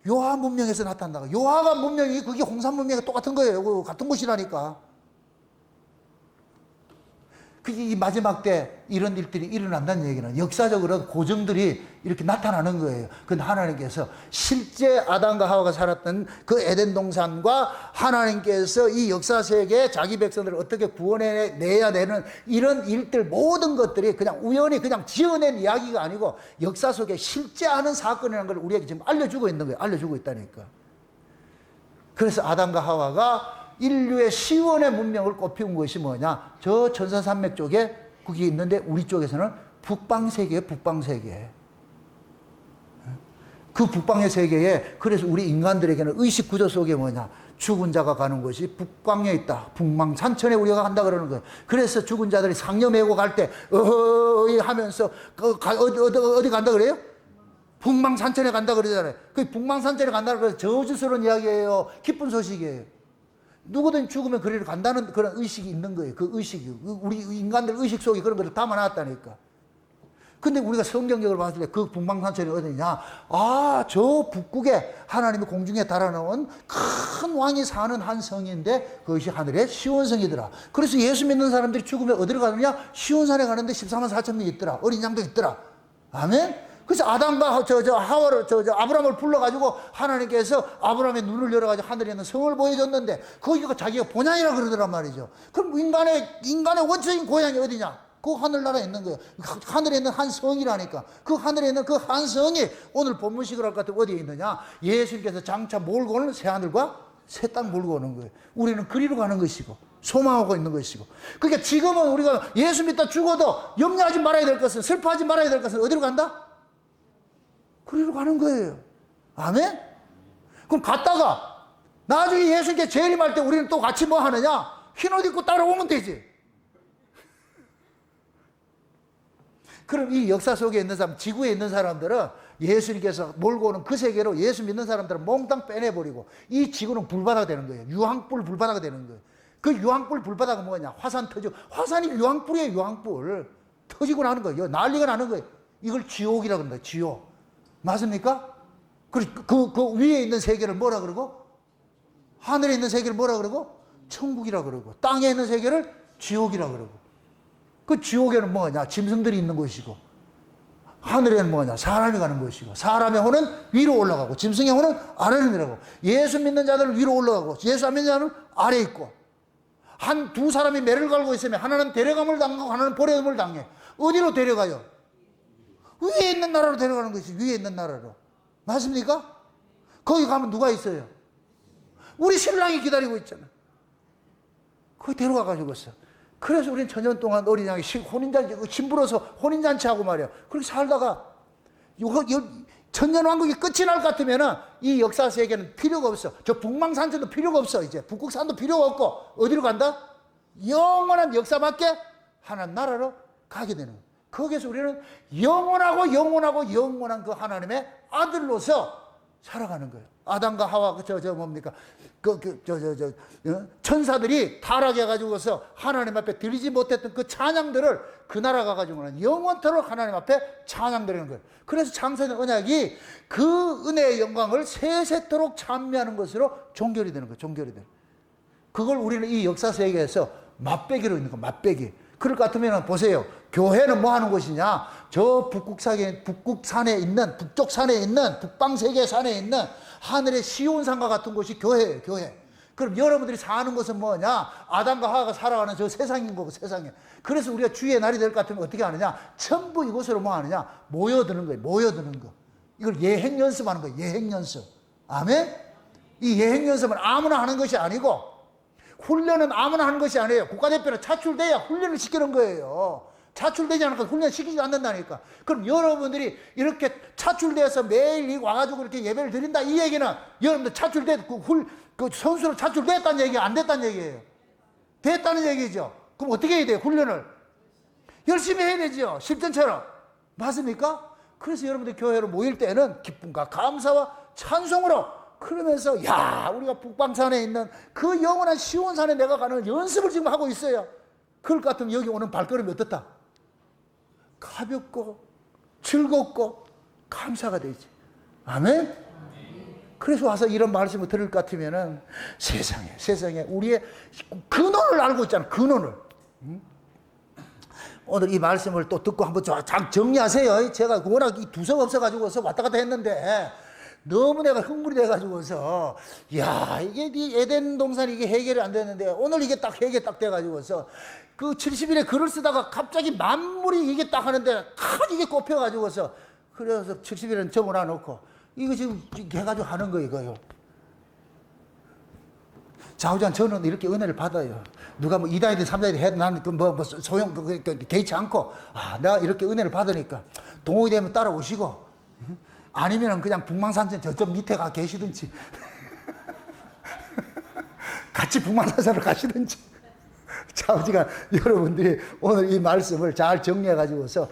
요하 문명에서 나타난다. 요하가 문명이 그게 홍산 문명이 똑같은 거예요. 같은 곳이라니까. 그게 이 마지막 때 이런 일들이 일어난다는 얘기는 역사적으로 고정들이 이렇게 나타나는 거예요. 근데 하나님께서 실제 아담과 하와가 살았던 그 에덴 동산과 하나님께서 이 역사 세계에 자기 백성들을 어떻게 구원해내야 되는 이런 일들 모든 것들이 그냥 우연히 그냥 지어낸 이야기가 아니고 역사 속에 실제 하는 사건이라는 걸 우리에게 지금 알려주고 있는 거예요. 알려주고 있다니까. 그래서 아담과 하와가 인류의 시원의 문명을 꽃피운 것이 뭐냐? 저 천사산맥 쪽에 그게 있는데 우리 쪽에서는 북방세계예요. 북방세계. 그 북방의 세계에 그래서 우리 인간들에게는 의식 구조 속에 뭐냐? 죽은 자가 가는 곳이 북방에 있다. 북망산천에 우리가 간다 그러는 거예요. 그래서 죽은 자들이 상여 메고 갈 때 어허이 하면서 어디 간다 그래요? 북망산천에 간다 그러잖아요. 그 북망산천에 간다 그래서 저주스러운 이야기예요. 기쁜 소식이에요. 누구든 죽으면 그리로 간다는 그런 의식이 있는 거예요. 그 의식이. 우리 인간들 의식 속에 그런 것을 담아놨다니까. 근데 우리가 성경적으로 봤을 때 그 북방산천이 어디냐? 저 북극에 하나님이 공중에 달아놓은 큰 왕이 사는 한 성인데 그것이 하늘의 시온성이더라. 그래서 예수 믿는 사람들이 죽으면 어디로 가느냐? 시온산에 가는데 14만 4천 명이 있더라. 어린 양도 있더라. 아멘? 그래서 아담과 하와를 아브라함을 불러가지고 하나님께서 아브라함의 눈을 열어가지고 하늘에 있는 성을 보여줬는데 거기가 자기가 본향이라 그러더란 말이죠. 그럼 인간의 원초적인 고향이 어디냐? 그 하늘나라에 있는 거예요. 하늘에 있는 한 성이라니까. 그 하늘에 있는 그 한 성이 오늘 본문식을 할 것 같은 어디에 있느냐? 예수님께서 장차 몰고 오는 새하늘과 새 땅 몰고 오는 거예요. 우리는 그리로 가는 것이고 소망하고 있는 것이고. 그러니까 지금은 우리가 예수 믿다 죽어도 염려하지 말아야 될 것은, 슬퍼하지 말아야 될 것은 어디로 간다? 그리로 가는 거예요. 아멘? 그럼 갔다가 나중에 예수님께 재림할 때 우리는 또 같이 뭐 하느냐? 흰옷 입고 따라오면 되지. 그럼 이 역사 속에 있는 사람, 지구에 있는 사람들은 예수님께서 몰고 오는 그 세계로 예수 믿는 사람들은 몽땅 빼내버리고 이 지구는 불바다가 되는 거예요. 유황불 불바다가 되는 거예요. 그 유황불 불바다가 뭐냐? 화산 터지고, 화산이 유황불이에요. 유황불. 터지고 나는 거예요. 난리가 나는 거예요. 이걸 지옥이라고 합니다. 지옥. 맞습니까? 그 위에 있는 세계를 뭐라 그러고? 하늘에 있는 세계를 뭐라 그러고? 천국이라 그러고. 땅에 있는 세계를 지옥이라 그러고. 그 지옥에는 뭐냐? 짐승들이 있는 곳이고. 하늘에는 뭐냐? 사람이 가는 곳이고. 사람의 혼은 위로 올라가고, 짐승의 혼은 아래로 내려가고. 예수 믿는 자들은 위로 올라가고, 예수 안 믿는 자는 아래 있고. 두 사람이 매를 갈고 있으면 하나는 데려감을 당하고 하나는 버려짐을 당해. 어디로 데려가요? 위에 있는 나라로 데려가는 것이 위에 있는 나라로. 맞습니까? 거기 가면 누가 있어요? 우리 신랑이 기다리고 있잖아. 거기 데려가가지고 있어. 그래서 우리는 천년 동안 어린 양이 혼인잔치, 심부러서 혼인잔치하고 말이야. 그렇게 살다가 천년왕국이 끝이 날 것 같으면 이 역사 세계는 필요가 없어. 저 북망산천도 필요가 없어. 이제 북극산도 필요가 없고 어디로 간다? 영원한 역사밖에 하나님 나라로 가게 되는 거예요. 거기에서 우리는 영원한 그 하나님의 아들로서 살아가는 거예요. 아담과 하와 뭡니까? 천사들이 타락해가지고서 하나님 앞에 드리지 못했던 그 찬양들을 그 나라 가가지고는 영원토록 하나님 앞에 찬양드리는 거예요. 그래서 창세된 언약이 그 은혜의 영광을 세세토록 찬미하는 것으로 종결이 되는 거예요. 종결이 되는. 그걸 우리는 이 역사 세계에서 맛배기로 있는 거예요. 맛배기. 그럴 것 같으면 보세요. 교회는 뭐 하는 곳이냐? 저 북극산에 있는, 북쪽 산에 있는, 북방세계 산에 있는 하늘의 시온산과 같은 곳이 교회예요, 교회. 그럼 여러분들이 사는 곳은 뭐냐? 아담과 하와가 살아가는 저 세상인 거고, 세상에. 그래서 우리가 주의 날이 될 것 같으면 어떻게 하느냐? 전부 이곳으로 뭐 하느냐? 모여드는 거예요, 모여드는 거. 이걸 예행 연습하는 거예요, 예행 연습. 아멘? 이 예행 연습은 아무나 하는 것이 아니고, 훈련은 아무나 하는 것이 아니에요. 국가대표는 차출돼야 훈련을 시키는 거예요. 차출되지 않으니까 훈련 시키지 않는다니까. 그럼 여러분들이 이렇게 차출돼서 매일 와가지고 이렇게 예배를 드린다, 이 얘기는 여러분들 그 선수로 차출됐다는 얘기가 안 됐다는 얘기예요. 됐다는 얘기죠. 그럼 어떻게 해야 돼요? 훈련을 열심히 해야 되죠. 실전처럼. 맞습니까? 그래서 여러분들 교회로 모일 때는 기쁨과 감사와 찬송으로, 그러면서 야, 우리가 북방산에 있는 그 영원한 시온산에 내가 가는 연습을 지금 하고 있어요. 그럴 것 같으면 여기 오는 발걸음이 어떻다? 가볍고 즐겁고 감사가 되지. 아멘? 그래서 와서 이런 말씀을 들을 것 같으면은 세상에 우리의 근원을 알고 있잖아. 근원을. 오늘 이 말씀을 또 듣고 한번 잘 정리하세요. 제가 워낙 두서가 없어가지고서 왔다 갔다 했는데 너무 내가 흥분이 돼가지고서, 야, 이게 에덴 동산이 이게 해결이 안 됐는데 오늘 이게 딱 해결 딱 돼가지고서 그 70일에 글을 쓰다가 갑자기 만물이 이게 딱 하는데 이게 꼽혀가지고서, 그래서 70일은 접어놔 놓고 이거 지금 해가지고 하는 거 이거요. 좌우전 저는 이렇게 은혜를 받아요. 누가 뭐 2단이든 3단이든 해도 나는 소용 개의치 않고, 내가 이렇게 은혜를 받으니까 동호회 되면 따라오시고, 아니면 그냥 북망산천 저쪽 밑에 가 계시든지 같이 북망산천으로 가시든지. 자우지간 여러분들이 오늘 이 말씀을 잘 정리해 가지고서,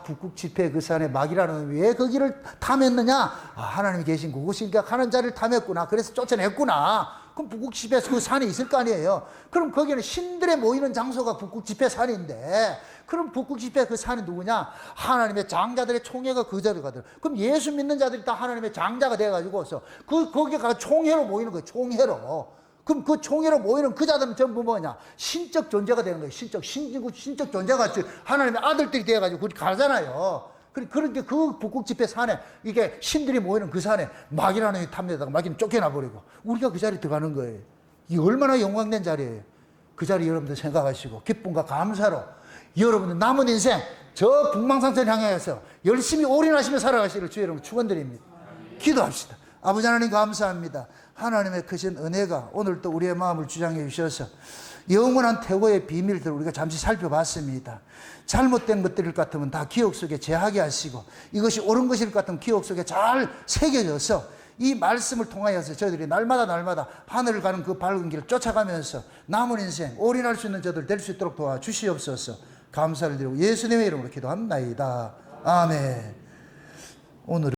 북극 지폐 그 산에 마귀라는 왜 거기를 탐했느냐? 하나님이 계신 그곳이니까 하는 자리를 탐했구나. 그래서 쫓아냈구나. 그럼 북극 지폐 그 산에 있을 거 아니에요. 그럼 거기는 신들의 모이는 장소가 북극 지폐 산인데, 그럼 북극 지폐 그 산이 누구냐? 하나님의 장자들의 총회가 그 자리에 가더라. 그럼 예수 믿는 자들이 다 하나님의 장자가 돼가지고서 거기에 가 총회로 모이는 거예요. 총회로. 그럼 그 총회로 모이는 그 자들은 전부 뭐냐? 신적 존재가 되는 거예요. 신적 존재가 하나님의 아들들이 되어가지고 거기 가잖아요. 그런데 그 북극 지폐 산에, 이게 신들이 모이는 그 산에 마귀라는 탐내다가 마귀는 쫓겨나 버리고 우리가 그 자리에 들어가는 거예요. 이 얼마나 영광된 자리예요. 그 자리 여러분들 생각하시고 기쁨과 감사로 여러분들 남은 인생 저 북망산천 향해서 열심히 올인하시며 살아가시기를 주의 이름으로 축원드립니다. 기도합시다. 아버지 하나님 감사합니다. 하나님의 크신 은혜가 오늘 또 우리의 마음을 주장해 주셔서 영원한 태고의 비밀들을 우리가 잠시 살펴봤습니다. 잘못된 것들일 것 같으면 다 기억 속에 제하게 하시고, 이것이 옳은 것일 것 같으면 기억 속에 잘 새겨져서 이 말씀을 통하여서 저희들이 날마다 하늘을 가는 그 밝은 길을 쫓아가면서 남은 인생 올인할 수 있는 저들 될 수 있도록 도와주시옵소서. 감사를 드리고 예수님의 이름으로 기도합나이다. 아멘. 오늘